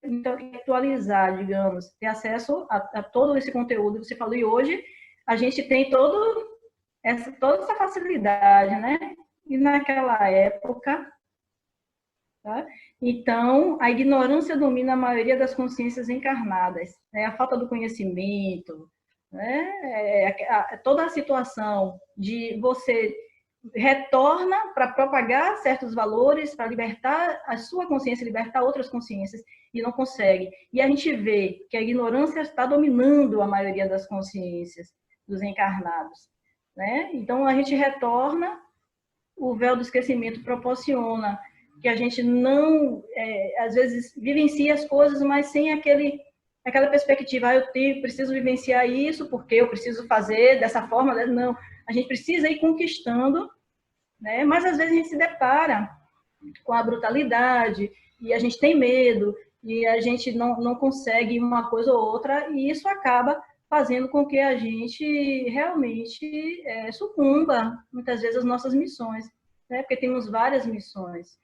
C: intelectualizar, digamos, ter acesso a todo esse conteúdo que você falou, e hoje a gente tem toda essa facilidade, né? E naquela época, tá? Então, a ignorância domina a maioria das consciências encarnadas, né? A falta do conhecimento, né? Toda a situação de você retorna para propagar certos valores, para libertar a sua consciência, libertar outras consciências, e não consegue. E a gente vê que a ignorância está dominando a maioria das consciências dos encarnados, né? Então, a gente retorna, o véu do esquecimento proporciona que a gente não, às vezes, vivencia as coisas, mas sem aquela perspectiva, eu preciso vivenciar isso, porque eu preciso fazer dessa forma. Não, a gente precisa ir conquistando, né? Mas às vezes a gente se depara com a brutalidade, e a gente tem medo, e a gente não consegue uma coisa ou outra, e isso acaba fazendo com que a gente realmente sucumba, muitas vezes, às nossas missões, né? Porque temos várias missões,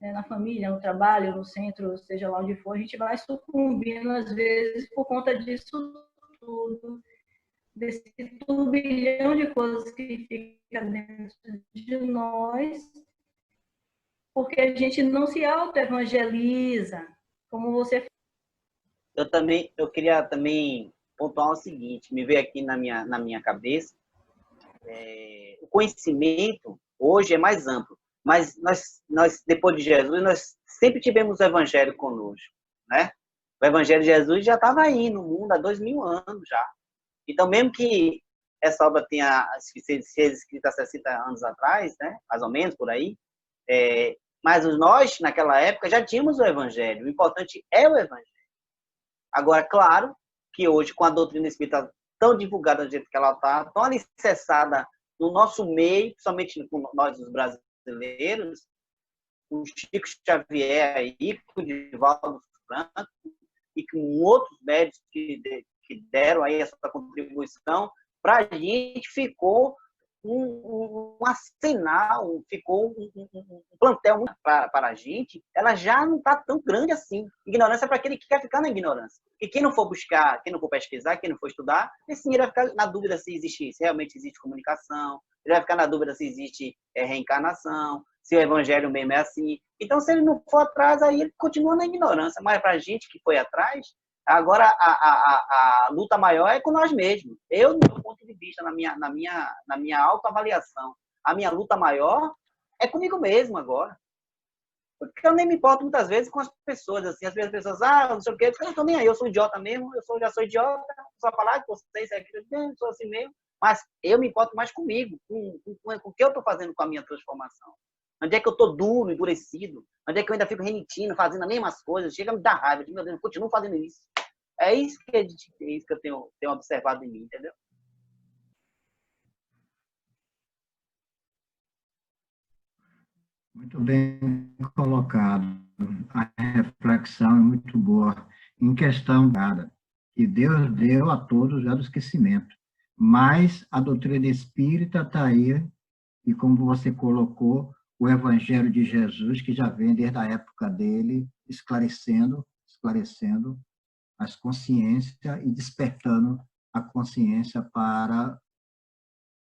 C: né? Na família, no trabalho, no centro, seja lá onde for, a gente vai sucumbindo, às vezes, por conta disso tudo, desse turbilhão de coisas que fica dentro de nós, porque a gente não se auto-evangeliza, como você...
B: Eu queria também pontuar o seguinte, me veio aqui na minha cabeça, o conhecimento hoje é mais amplo, mas nós, depois de Jesus, nós sempre tivemos o evangelho conosco, né? O evangelho de Jesus já estava aí no mundo há 2000 anos já. Então, mesmo que essa obra tenha sido escrita há 60 anos atrás, né? Mais ou menos por aí, mas nós, naquela época, já tínhamos o evangelho. O importante é o evangelho. Agora, claro que hoje, com a doutrina espírita tão divulgada do jeito que ela está, tão alicerçada no nosso meio, principalmente com nós, os brasileiros, com Chico Xavier aí, com o Divaldo Franco, e com outros médicos que deram aí a sua contribuição, para a gente ficou um arsenal, ficou um plantel para a gente, ela já não está tão grande assim. Ignorância é para aquele que quer ficar na ignorância. E quem não for buscar, quem não for pesquisar, quem não for estudar, esse ele vai ficar na dúvida se realmente existe comunicação, ele vai ficar na dúvida se existe reencarnação, se o evangelho mesmo é assim. Então, se ele não for atrás, aí ele continua na ignorância. Mas para a gente que foi atrás, agora a luta maior é com nós mesmos. Eu, do meu ponto de vista, na minha autoavaliação, a minha luta maior é comigo mesmo agora. Porque eu nem me importo muitas vezes com as pessoas, assim, as pessoas, não sei o quê, eu não estou nem aí, eu sou idiota mesmo, já sou idiota, só falar que vocês, eu sou assim mesmo, mas eu me importo mais comigo, com o que eu estou fazendo com a minha transformação. Onde é que eu estou duro, endurecido? Onde é que eu ainda fico remitindo, fazendo as mesmas coisas? Chega a me dar raiva, meu Deus, eu continuo fazendo isso. É isso que eu tenho observado em mim, entendeu?
A: Muito bem colocado. A reflexão é muito boa. Em questão que Deus deu a todos já do esquecimento. Mas a doutrina espírita está aí, e como você colocou, o Evangelho de Jesus, que já vem desde a época dele, esclarecendo as consciências e despertando a consciência para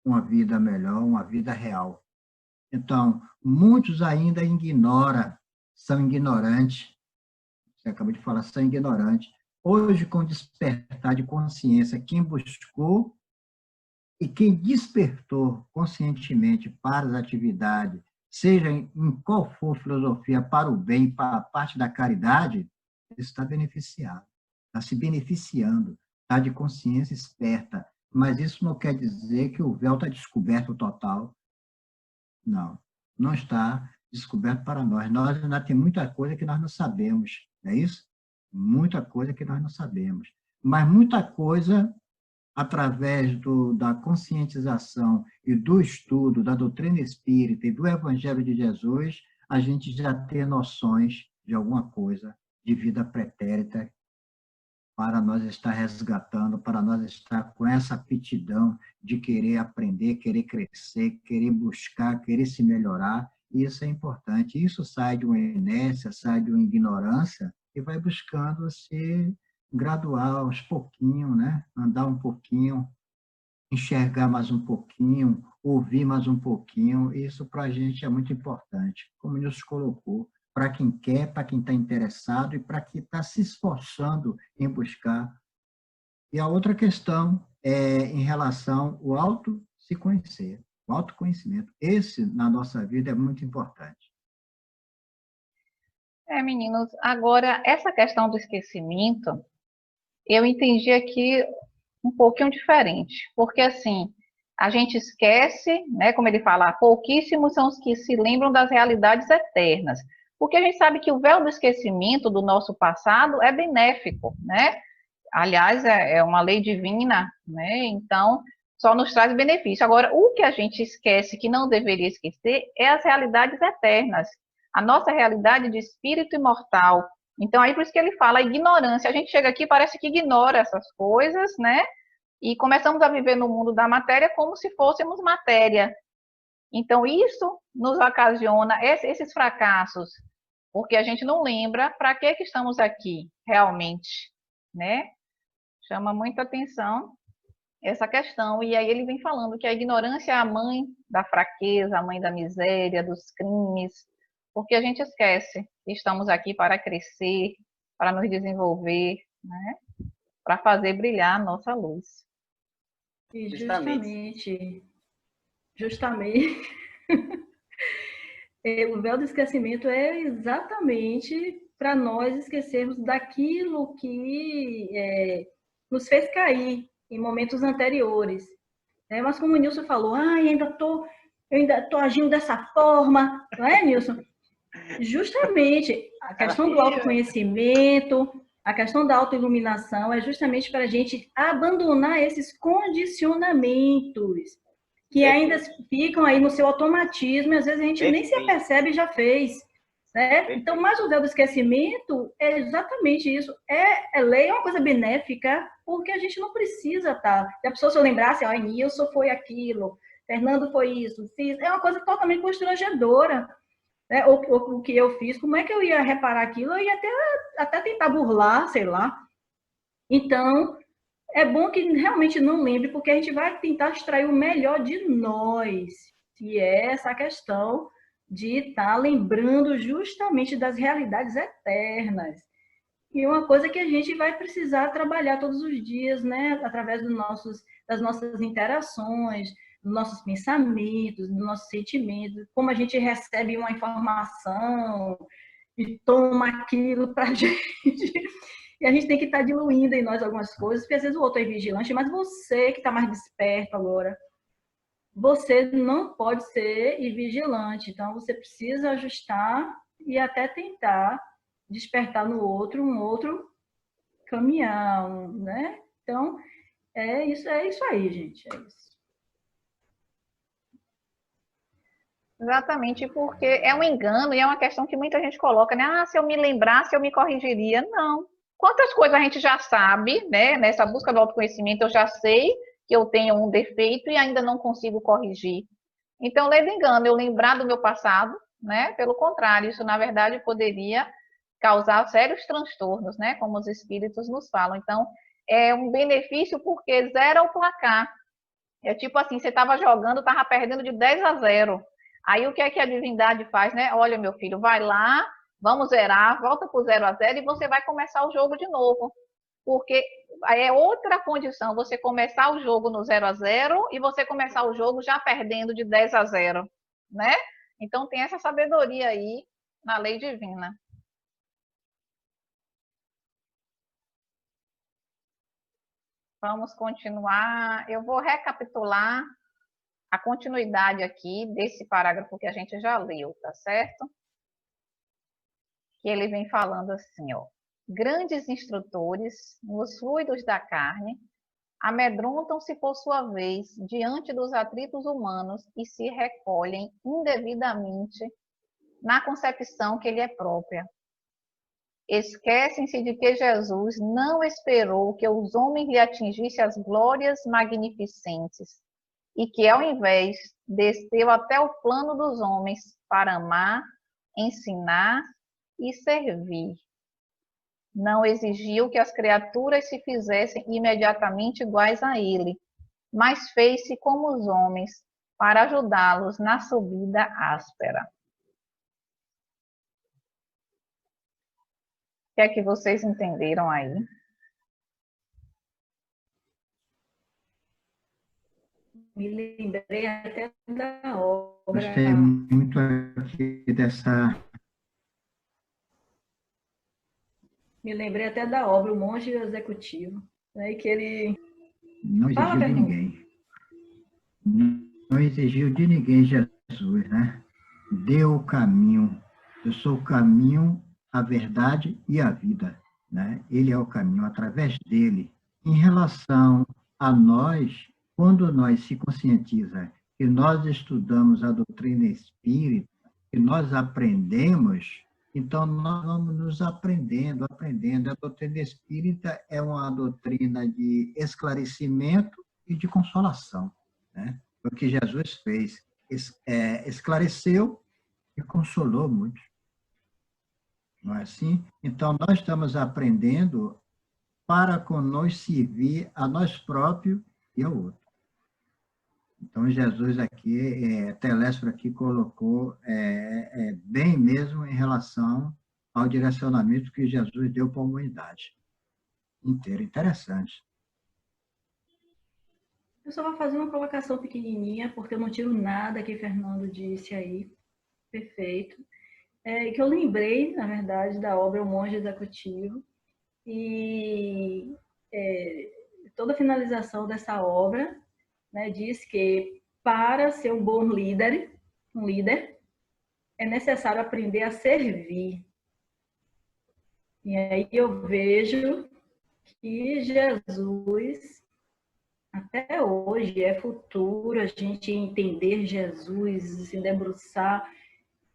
A: uma vida melhor, uma vida real. Então, muitos ainda são ignorantes. Você acabou de falar, são ignorantes. Hoje, com o despertar de consciência, quem buscou e quem despertou conscientemente para as atividades, seja em qual for filosofia, para o bem, para a parte da caridade, está beneficiado, está se beneficiando, está de consciência esperta. Mas isso não quer dizer que o véu está descoberto total. Não está descoberto para nós. Nós ainda tem muita coisa que nós não sabemos, não é isso? Muita coisa que nós não sabemos. Mas muita coisa, através da conscientização e do estudo da doutrina espírita e do Evangelho de Jesus, a gente já tem noções de alguma coisa de vida pretérita para nós estar resgatando, para nós estar com essa aptidão de querer aprender, querer crescer, querer buscar, querer se melhorar. Isso é importante. Isso sai de uma inércia, sai de uma ignorância e vai buscando se graduar aos pouquinhos, né? Andar um pouquinho, enxergar mais um pouquinho, ouvir mais um pouquinho. Isso para a gente é muito importante, como o Nilson colocou, para quem quer, para quem está interessado e para quem está se esforçando em buscar. E a outra questão é em relação ao se conhecer, o autoconhecimento. Esse, na nossa vida, é muito importante.
D: Meninos, agora, essa questão do esquecimento, eu entendi aqui um pouquinho diferente, porque assim, a gente esquece, né, como ele fala, pouquíssimos são os que se lembram das realidades eternas, porque a gente sabe que o véu do esquecimento do nosso passado é benéfico, né? Aliás, é uma lei divina, né? Então, só nos traz benefício. Agora, o que a gente esquece, que não deveria esquecer, é as realidades eternas, a nossa realidade de espírito imortal. Então, aí por isso que ele fala, a ignorância. A gente chega aqui, parece que ignora essas coisas, né? E começamos a viver no mundo da matéria como se fôssemos matéria. Então, isso nos ocasiona esses fracassos, porque a gente não lembra para que estamos aqui realmente, né? Chama muita atenção essa questão. E aí ele vem falando que a ignorância é a mãe da fraqueza, a mãe da miséria, dos crimes, porque a gente esquece que estamos aqui para crescer, para nos desenvolver, né? Para fazer brilhar a nossa luz.
C: E justamente, o véu do esquecimento é exatamente para nós esquecermos daquilo que nos fez cair em momentos anteriores. Mas como o Nilson falou, eu ainda tô agindo dessa forma, não é, Nilson? Justamente, a questão do autoconhecimento, a questão da autoiluminação é justamente para a gente abandonar esses condicionamentos que ainda ficam aí no seu automatismo e às vezes a gente nem se apercebe e já fez. né? Então, mais o véu do esquecimento é exatamente isso. Lei é uma coisa benéfica, porque a gente não precisa estar. Se a pessoa se eu lembrasse, ó, Nilson foi aquilo, Fernando foi isso, é uma coisa totalmente constrangedora. Né? O que eu fiz, como é que eu ia reparar aquilo? Eu ia até tentar burlar, sei lá. Então, é bom que realmente não lembre, porque a gente vai tentar extrair o melhor de nós, que é essa questão de estar lembrando justamente das realidades eternas. E uma coisa que a gente vai precisar trabalhar todos os dias, né? Através das nossas interações, dos nossos pensamentos, dos nossos sentimentos, como a gente recebe uma informação e toma aquilo para a gente. E a gente tem que estar diluindo em nós algumas coisas, porque às vezes o outro é vigilante, mas você que está mais desperto agora, você não pode ser vigilante. Então, você precisa ajustar e até tentar despertar no outro um outro caminhão, né? Então, é isso aí, gente. É isso.
D: Exatamente, porque é um engano e é uma questão que muita gente coloca, né? Ah, se eu me lembrasse, eu me corrigiria. Não. Quantas coisas a gente já sabe, né? Nessa busca do autoconhecimento, eu já sei que eu tenho um defeito e ainda não consigo corrigir. Então, lei do engano, eu lembrar do meu passado, né? Pelo contrário, isso, na verdade, poderia causar sérios transtornos, né? Como os espíritos nos falam. Então, é um benefício porque zera o placar. É tipo assim, você estava jogando, estava perdendo de 10-0. Aí o que é que a divindade faz, né? Olha, meu filho, vai lá, vamos zerar, volta para o 0-0 e você vai começar o jogo de novo. Porque é outra condição, você começar o jogo no 0-0 e você começar o jogo já perdendo de 10-0, né? Então tem essa sabedoria aí na lei divina. Vamos continuar. Eu vou recapitular a continuidade aqui desse parágrafo que a gente já leu, tá certo? Que ele vem falando assim, ó. Grandes instrutores nos fluidos da carne amedrontam-se por sua vez diante dos atritos humanos e se recolhem indevidamente na concepção que lhe é própria. Esquecem-se de que Jesus não esperou que os homens lhe atingissem as glórias magnificentes e que, ao invés, desceu até o plano dos homens para amar, ensinar e servir. Não exigiu que as criaturas se fizessem imediatamente iguais a ele, mas fez-se como os homens para ajudá-los na subida áspera. O que é que vocês entenderam aí?
C: Me lembrei até da obra.
A: Gostei muito aqui dessa...
C: Me lembrei até da obra, O Monge Executivo, né, que ele...
A: Não exigiu de ninguém. Não exigiu de ninguém Jesus, né? Deu o caminho. Eu sou o caminho, a verdade e a vida, né? Ele é o caminho, através dele. Em relação a nós, quando nós se conscientiza que nós estudamos a doutrina espírita, que nós aprendemos, então nós vamos nos aprendendo. A doutrina espírita é uma doutrina de esclarecimento e de consolação, né? O que Jesus fez, esclareceu e consolou muito. Não é assim? Então, nós estamos aprendendo para nos servir a nós próprios e ao outro. Então, Jesus aqui, Telésforo aqui colocou bem mesmo em relação ao direcionamento que Jesus deu para a humanidade inteira. Interessante.
C: Eu só vou fazer uma colocação pequenininha, porque eu não tiro nada que Fernando disse aí. Perfeito. Que eu lembrei, na verdade, da obra O Monge Executivo. E toda a finalização dessa obra, né, diz que para ser um bom líder, é necessário aprender a servir. E aí eu vejo que Jesus, até hoje, é futuro, a gente entender Jesus, se debruçar,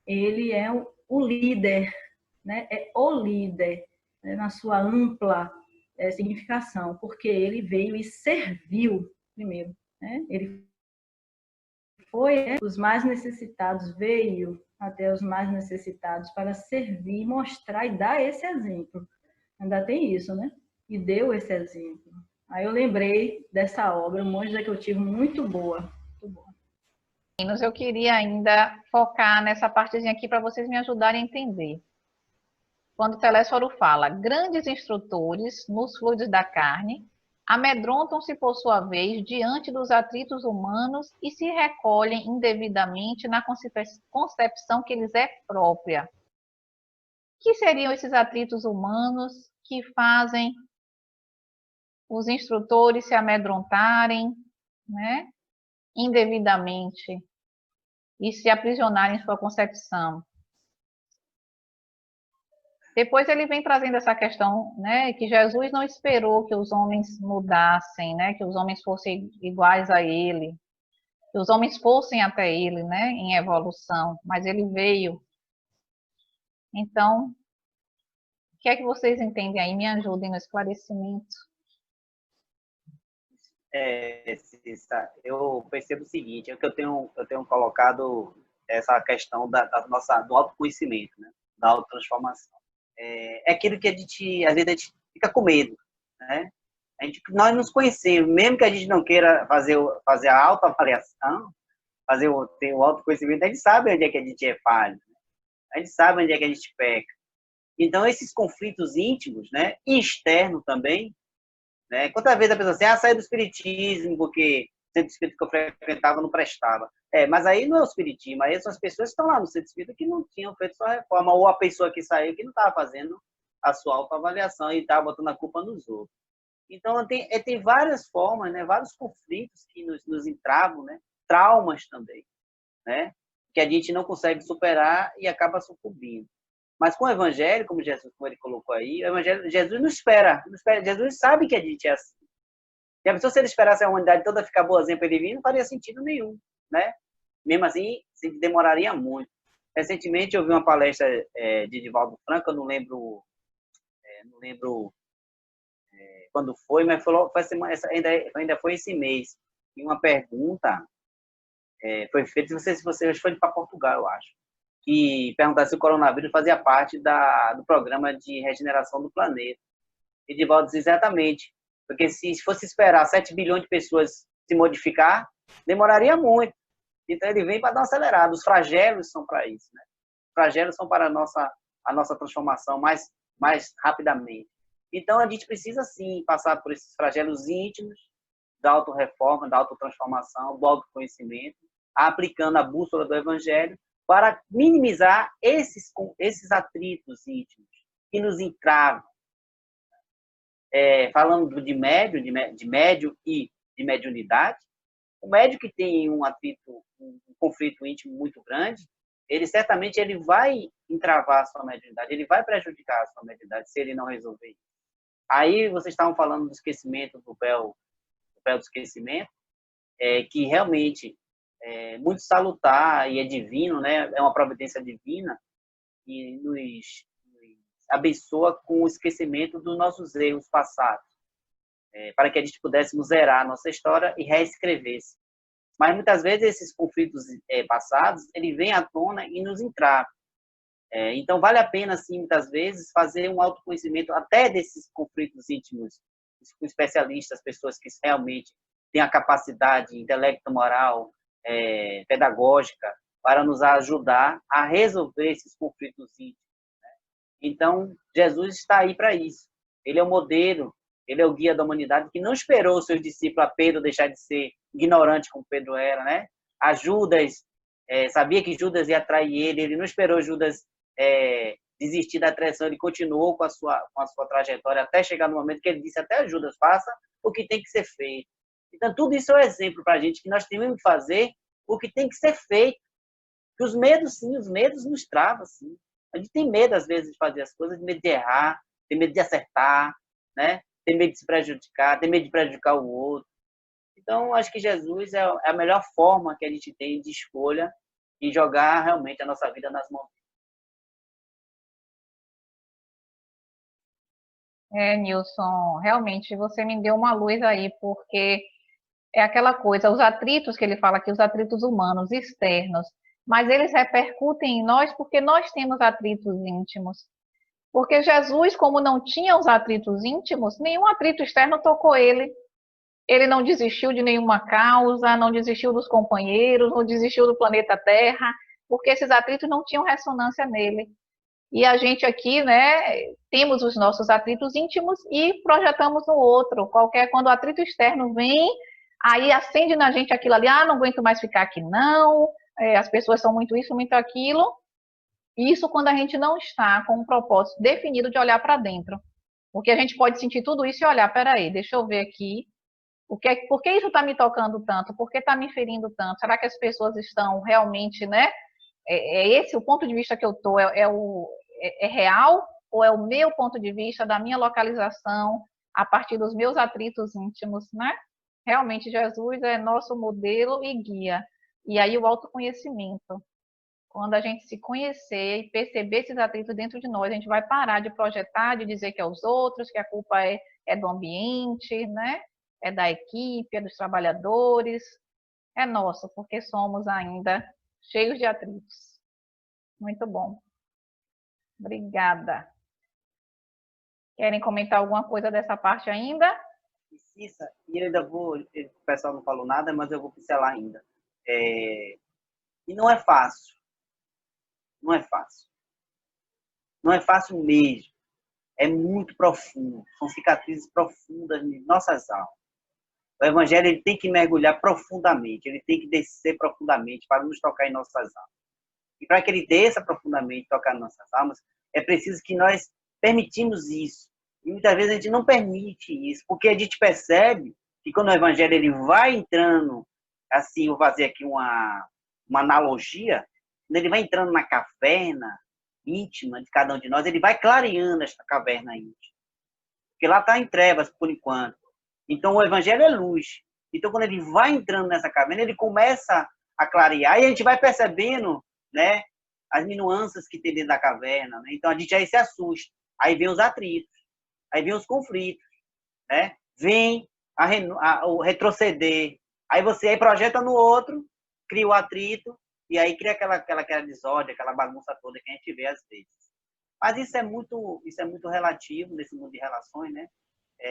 C: ele é o líder, né? É o líder, né? Na sua ampla significação, porque ele veio e serviu primeiro, né? Ele foi os mais necessitados, veio até os mais necessitados para servir, mostrar e dar esse exemplo. Ainda tem isso, né? E deu esse exemplo. Aí eu lembrei dessa obra, um monte que eu tive muito boa. Muito boa.
D: Eu queria ainda focar nessa partezinha aqui para vocês me ajudarem a entender. Quando Telésforo fala, grandes instrutores nos fluidos da carne amedrontam-se por sua vez diante dos atritos humanos e se recolhem indevidamente na concepção que lhes é própria. Que seriam esses atritos humanos que fazem os instrutores se amedrontarem, né, indevidamente e se aprisionarem em sua concepção? Depois ele vem trazendo essa questão, né, que Jesus não esperou que os homens mudassem, né, que os homens fossem iguais a ele, que os homens fossem até ele, né, em evolução, mas ele veio. Então, o que é que vocês entendem aí? Me ajudem no esclarecimento.
B: Cissa, eu percebo o seguinte, é que eu tenho colocado essa questão do autoconhecimento, né, da autotransformação. É aquilo que às vezes a gente fica com medo, né? Nós nos conhecemos, mesmo que a gente não queira fazer a autoavaliação, ter o autoconhecimento, a gente sabe onde é que a gente é falho, né? A gente sabe onde é que a gente peca. Então, esses conflitos íntimos, né, e externos também, né? Quantas vezes a pessoa assim, saiu do espiritismo porque o centro espírita que eu frequentava não prestava. Mas aí não é o espiritismo, aí são as pessoas que estão lá no centro espírita que não tinham feito sua reforma, ou a pessoa que saiu que não estava fazendo a sua autoavaliação e estava botando a culpa nos outros. Então, tem várias formas, né, vários conflitos que nos entravam, né, traumas também, né, que a gente não consegue superar e acaba sucumbindo. Mas com o evangelho, como ele colocou aí, o evangelho, Jesus não espera. Jesus sabe que a gente é assim. E a pessoa, se ele esperasse a humanidade toda ficar boazinha para ele vir, não faria sentido nenhum, né? Mesmo assim, demoraria muito. Recentemente, eu vi uma palestra de Divaldo Franco, eu não lembro quando foi, mas ainda foi esse mês. E uma pergunta foi feita, não sei se você foi para Portugal, eu acho, que perguntasse se o coronavírus fazia parte do programa de regeneração do planeta. E Divaldo diz exatamente, porque se fosse esperar 7 bilhões de pessoas se modificar, demoraria muito. Então ele vem para dar uma acelerada. Os flagelos são para isso, né? Os flagelos são para a nossa transformação mais rapidamente. Então a gente precisa sim passar por esses flagelos íntimos da autorreforma, da autotransformação, do autoconhecimento, aplicando a bússola do evangelho para minimizar esses atritos íntimos que nos entravam. Falando de médio e de mediunidade, o médio que tem um conflito íntimo muito grande, ele certamente vai entravar a sua mediunidade, ele vai prejudicar a sua mediunidade se ele não resolver isso. Aí vocês estavam falando do esquecimento, do véu do esquecimento, que realmente é muito salutar e é divino, né? É uma providência divina e nos abençoa com o esquecimento dos nossos erros passados, para que a gente pudéssemos zerar a nossa história e reescrever-se. Mas muitas vezes esses conflitos passados, ele vem à tona e nos entravam. Então vale a pena, assim, muitas vezes, fazer um autoconhecimento até desses conflitos íntimos com especialistas, pessoas que realmente têm a capacidade intelecto-moral, pedagógica, para nos ajudar a resolver esses conflitos íntimos. Então, Jesus está aí para isso. Ele é o modelo, ele é o guia da humanidade que não esperou os seus discípulos, a Pedro, deixar de ser ignorante como Pedro era, né? A Judas, sabia que Judas ia trair ele não esperou Judas desistir da traição, ele continuou com a sua trajetória até chegar no momento que ele disse até a Judas, faça o que tem que ser feito. Então, tudo isso é um exemplo para a gente que nós temos que fazer o que tem que ser feito. Que os medos, sim, os medos nos travam, sim. A gente tem medo, às vezes, de fazer as coisas, tem medo de errar, tem medo de acertar, né? Tem medo de se prejudicar, tem medo de prejudicar o outro. Então, acho que Jesus é a melhor forma que a gente tem de escolha e jogar realmente a nossa vida nas mãos.
D: Nilson, realmente você me deu uma luz aí, porque é aquela coisa, os atritos que ele fala aqui, os atritos humanos, externos, mas eles repercutem em nós porque nós temos atritos íntimos. Porque Jesus, como não tinha os atritos íntimos, nenhum atrito externo tocou ele. Ele não desistiu de nenhuma causa, não desistiu dos companheiros, não desistiu do planeta Terra, porque esses atritos não tinham ressonância nele. E a gente aqui, né, temos os nossos atritos íntimos e projetamos no outro. Quando o atrito externo vem, aí acende na gente aquilo ali, não aguento mais ficar aqui não, as pessoas são muito isso, muito aquilo. Isso quando a gente não está com um propósito definido de olhar para dentro. Porque a gente pode sentir tudo isso e olhar, peraí, deixa eu ver aqui, por que isso está me tocando tanto? Por que está me ferindo tanto? Será que as pessoas estão realmente, né? É esse o ponto de vista que eu estou? É real? Ou é o meu ponto de vista, da minha localização, a partir dos meus atritos íntimos, né? Realmente, Jesus é nosso modelo e guia. E aí o autoconhecimento. Quando a gente se conhecer e perceber esses atritos dentro de nós, a gente vai parar de projetar, de dizer que é os outros, que a culpa é do ambiente, né? É da equipe, é dos trabalhadores, é nosso, porque somos ainda cheios de atritos. Muito bom. Obrigada. Querem comentar alguma coisa dessa parte ainda?
B: Cissa, e eu ainda vou, o pessoal não falou nada, mas eu vou pincelar ainda. E não é fácil. Não é fácil. Não é fácil mesmo. É muito profundo. São cicatrizes profundas em nossas almas. O Evangelho ele tem que mergulhar profundamente, ele tem que descer profundamente para nos tocar em nossas almas. E para que ele desça profundamente, tocar em nossas almas, é preciso que nós permitimos isso. E muitas vezes a gente não permite isso, porque a gente percebe que quando o Evangelho ele vai entrando, assim, eu vou fazer aqui uma analogia, quando ele vai entrando na caverna íntima de cada um de nós, ele vai clareando esta caverna íntima. Porque lá está em trevas, por enquanto. Então, o Evangelho é luz. Então, quando ele vai entrando nessa caverna, ele começa a clarear e a gente vai percebendo, né, as nuances que tem dentro da caverna. Né? Então, a gente aí se assusta. Aí vem os atritos, aí vem os conflitos, né? Vem o retroceder. Aí você aí projeta no outro, cria o atrito, e aí cria aquela desordem, aquela bagunça toda que a gente vê às vezes. Mas isso é muito relativo nesse mundo de relações, né?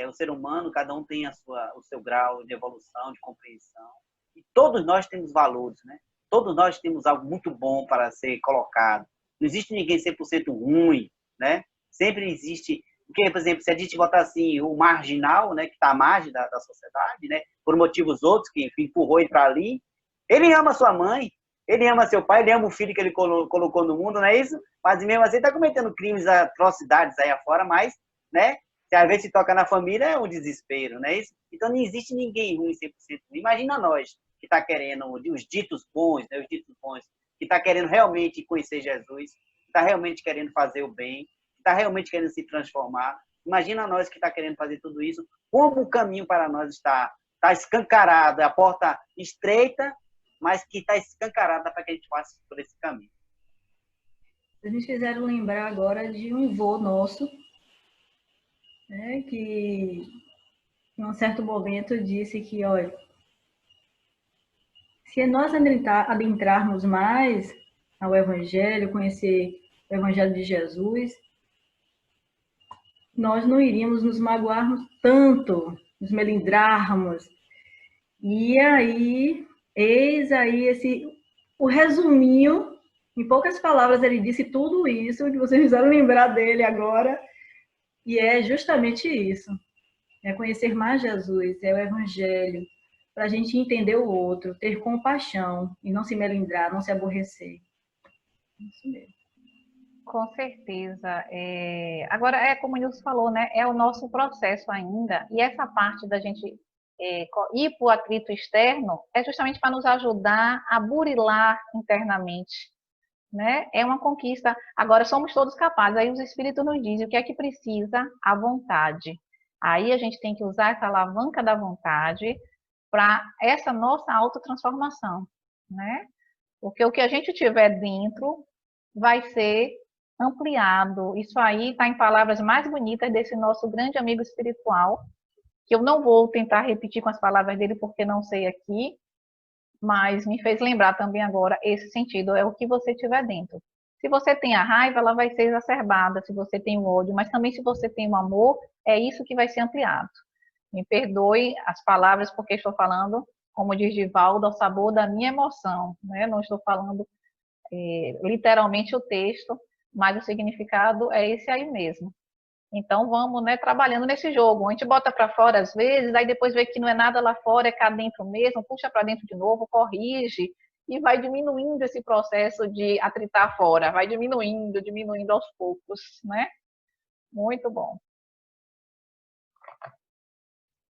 B: O ser humano, cada um tem o seu grau de evolução, de compreensão. E todos nós temos valores, né? Todos nós temos algo muito bom para ser colocado. Não existe ninguém 100% ruim, né? Sempre existe... Porque, por exemplo, se a gente botar assim, o marginal, né, que está à margem da sociedade, né, por motivos outros, que empurrou ele para ali, ele ama sua mãe, ele ama seu pai, ele ama o filho que ele colocou no mundo, não é isso? Mas mesmo assim está cometendo crimes, atrocidades aí afora, mas, né, se às vezes se toca na família, é um desespero, não é isso? Então não existe ninguém ruim 100% ruim. Imagina nós, que está querendo os ditos bons, né, que está querendo realmente conhecer Jesus, que está realmente querendo fazer o bem, que está realmente querendo se transformar. Imagina nós que está querendo fazer tudo isso, como o caminho para nós está escancarado, é a porta estreita, mas que está escancarada para que a gente passe por esse caminho.
C: Vocês me fizeram lembrar agora de um vô nosso, né, que em um certo momento disse que, olha, se nós adentrarmos mais ao Evangelho, conhecer o Evangelho de Jesus, nós não iríamos nos magoarmos tanto, nos melindrarmos. E aí, eis aí o resuminho, em poucas palavras ele disse tudo isso, que vocês fizeram lembrar dele agora, e é justamente isso. É conhecer mais Jesus, é o Evangelho, para a gente entender o outro, ter compaixão e não se melindrar, não se aborrecer. Isso mesmo.
D: Com certeza. Agora, como o Nilson falou, né? É o nosso processo ainda, e essa parte da gente ir para o atrito externo é justamente para nos ajudar a burilar internamente, né? É uma conquista. Agora, somos todos capazes. Aí os Espíritos nos dizem o que é que precisa, a vontade. Aí a gente tem que usar essa alavanca da vontade para essa nossa autotransformação, né? Porque o que a gente tiver dentro vai ser ampliado. Isso aí está em palavras mais bonitas desse nosso grande amigo espiritual, que eu não vou tentar repetir com as palavras dele porque não sei aqui, mas me fez lembrar também agora esse sentido, é o que você tiver dentro. Se você tem a raiva, ela vai ser exacerbada, se você tem o ódio, mas também se você tem o amor, é isso que vai ser ampliado. Me perdoe as palavras porque estou falando, como diz Divaldo, ao sabor da minha emoção, né? Não estou falando literalmente o texto, mas o significado é esse aí mesmo. Então vamos, né, trabalhando nesse jogo. A gente bota para fora às vezes, aí depois vê que não é nada lá fora, é cá dentro mesmo, puxa para dentro de novo, corrige e vai diminuindo esse processo de atritar fora, vai diminuindo, diminuindo aos poucos, né? Muito bom.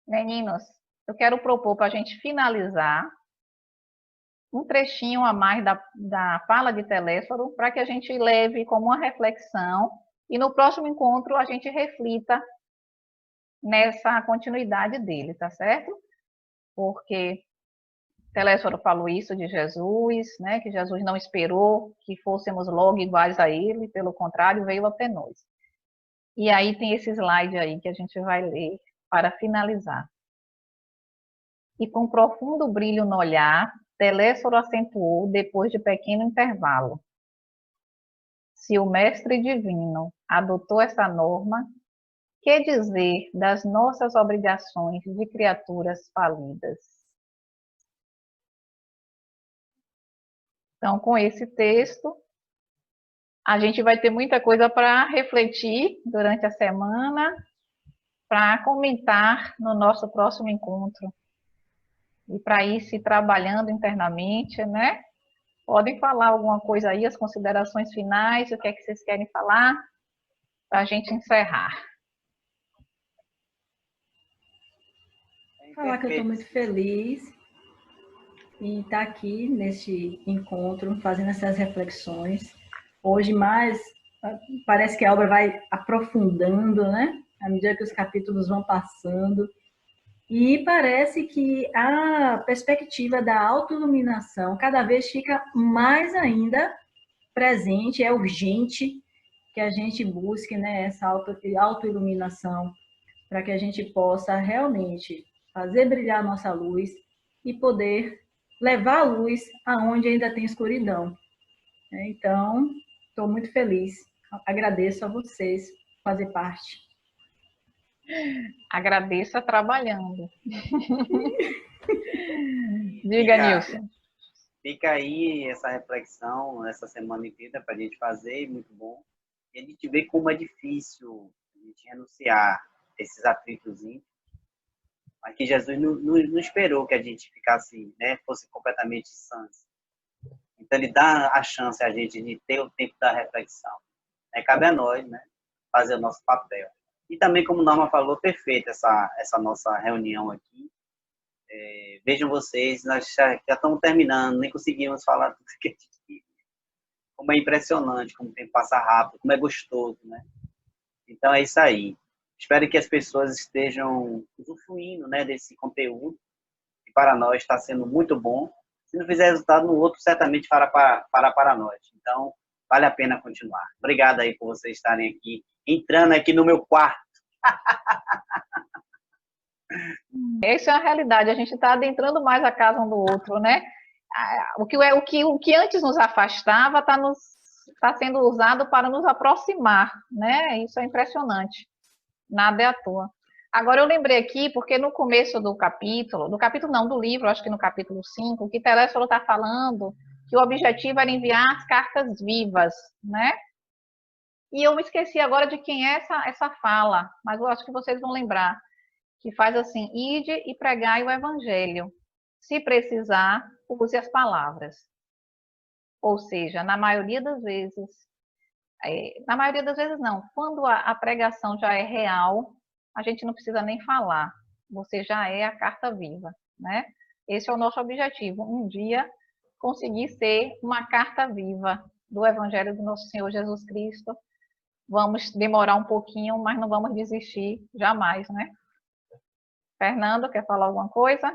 D: Meninos, eu quero propor para a gente finalizar um trechinho a mais da fala de Telésforo, para que a gente leve como uma reflexão e no próximo encontro a gente reflita nessa continuidade dele, tá certo? Porque Telésforo falou isso de Jesus, né? Que Jesus não esperou que fôssemos logo iguais a ele, pelo contrário, veio até nós. E aí tem esse slide aí que a gente vai ler para finalizar. E com profundo brilho no olhar, Telésforo acentuou depois de pequeno intervalo. Se o Mestre Divino adotou essa norma, que dizer das nossas obrigações de criaturas falidas? Então, com esse texto, a gente vai ter muita coisa para refletir durante a semana, para comentar no nosso próximo encontro. E para ir se trabalhando internamente, né? Podem falar alguma coisa aí, as considerações finais, o que é que vocês querem falar, para a gente encerrar.
C: Falar que eu estou muito feliz em estar aqui neste encontro, fazendo essas reflexões. Hoje mais, parece que a obra vai aprofundando, né? À medida que os capítulos vão passando. E parece que a perspectiva da autoiluminação cada vez fica mais ainda presente, é urgente que a gente busque, né, essa autoiluminação para que a gente possa realmente fazer brilhar a nossa luz e poder levar a luz aonde ainda tem escuridão. Então, estou muito feliz. Agradeço a vocês por fazer parte.
D: Agradeça trabalhando. Diga, Nilson.
B: Fica aí essa reflexão, essa semana inteira para a gente fazer, muito bom. E a gente vê como é difícil a gente renunciar esses atritos, mas que Jesus não esperou que a gente ficasse, né, fosse completamente sãs. Então, ele dá a chance a gente de ter o tempo da reflexão. Cabe a nós, né, fazer o nosso papel. E também, como Norma falou, perfeita essa nossa reunião aqui. Vejam vocês, nós já estamos terminando, nem conseguimos falar tudo que a gente queria. Como é impressionante, como o tempo passa rápido, como é gostoso, né? Então, é isso aí. Espero que as pessoas estejam usufruindo, né, desse conteúdo, que para nós está sendo muito bom. Se não fizer resultado no outro, certamente fará para nós. Então, vale a pena continuar. Obrigado aí por vocês estarem aqui, entrando aqui no meu quarto.
D: Essa é a realidade, a gente está adentrando mais a casa um do outro, né? O que antes nos afastava está sendo usado para nos aproximar, né? Isso é impressionante. Nada é à toa. Agora eu lembrei aqui, porque no começo do livro, acho que no capítulo 5, que Telésforo está falando que o objetivo era enviar as cartas vivas, né? E eu me esqueci agora de quem é essa fala, mas eu acho que vocês vão lembrar, que faz assim: ide e pregai o evangelho. Se precisar, use as palavras. Ou seja, na maioria das vezes não, quando a pregação já é real, a gente não precisa nem falar, você já é a carta viva, né? Esse é o nosso objetivo, um dia conseguir ser uma carta viva do Evangelho do nosso Senhor Jesus Cristo. Vamos demorar um pouquinho, mas não vamos desistir jamais, né? Fernando, quer falar alguma coisa?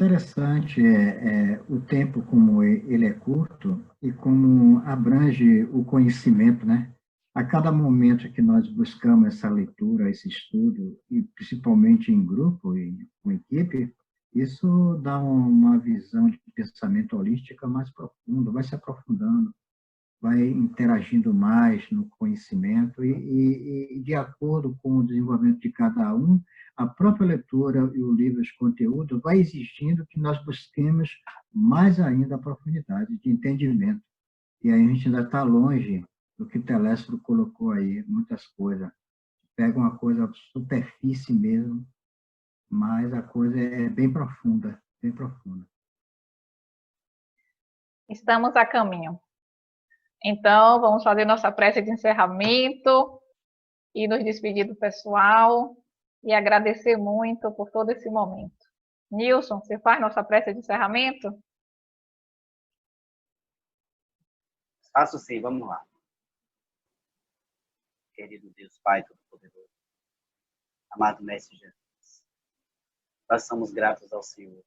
A: Interessante o tempo como ele é curto e como abrange o conhecimento, né? A cada momento que nós buscamos essa leitura, esse estudo, e principalmente em grupo e com equipe, isso dá uma visão de pensamento holística mais profunda, vai se aprofundando, vai interagindo mais no conhecimento e de acordo com o desenvolvimento de cada um, a própria leitura e o livro, os conteúdos, vai exigindo que nós busquemos mais ainda a profundidade de entendimento. E aí a gente ainda está longe do que Telésforo colocou aí, muitas coisas. Pega uma coisa superfície mesmo, mas a coisa é bem profunda, bem profunda.
D: Estamos a caminho. Então, vamos fazer nossa prece de encerramento e nos despedir do pessoal e agradecer muito por todo esse momento. Nilson, você faz nossa prece de encerramento?
B: Faço sim, vamos lá. Querido Deus, Pai Todo-Poderoso, amado Mestre Jesus, nós somos gratos ao Senhor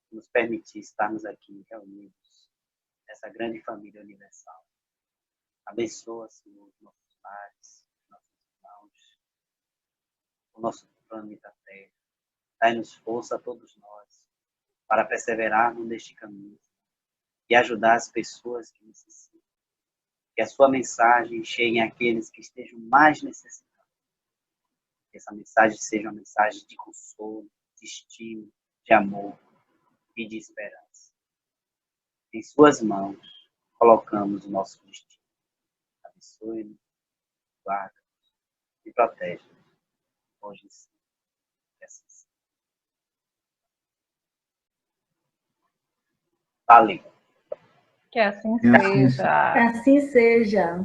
B: por nos permitir estarmos aqui reunidos nessa grande família universal. Abençoa, Senhor, nossos pais, nossos irmãos, o nosso planeta Terra. Dai-nos força a todos nós para perseverarmos neste caminho e ajudar as pessoas que necessitam. Que a sua mensagem chegue àqueles que estejam mais necessitados. Que essa mensagem seja uma mensagem de consolo, de estímulo, de amor e de esperança. Em suas mãos colocamos o nosso destino. Abençoe-nos, guarda-nos e protege-nos. Hoje sim. Que assim seja. Valeu.
D: Que assim seja.
C: Que assim seja.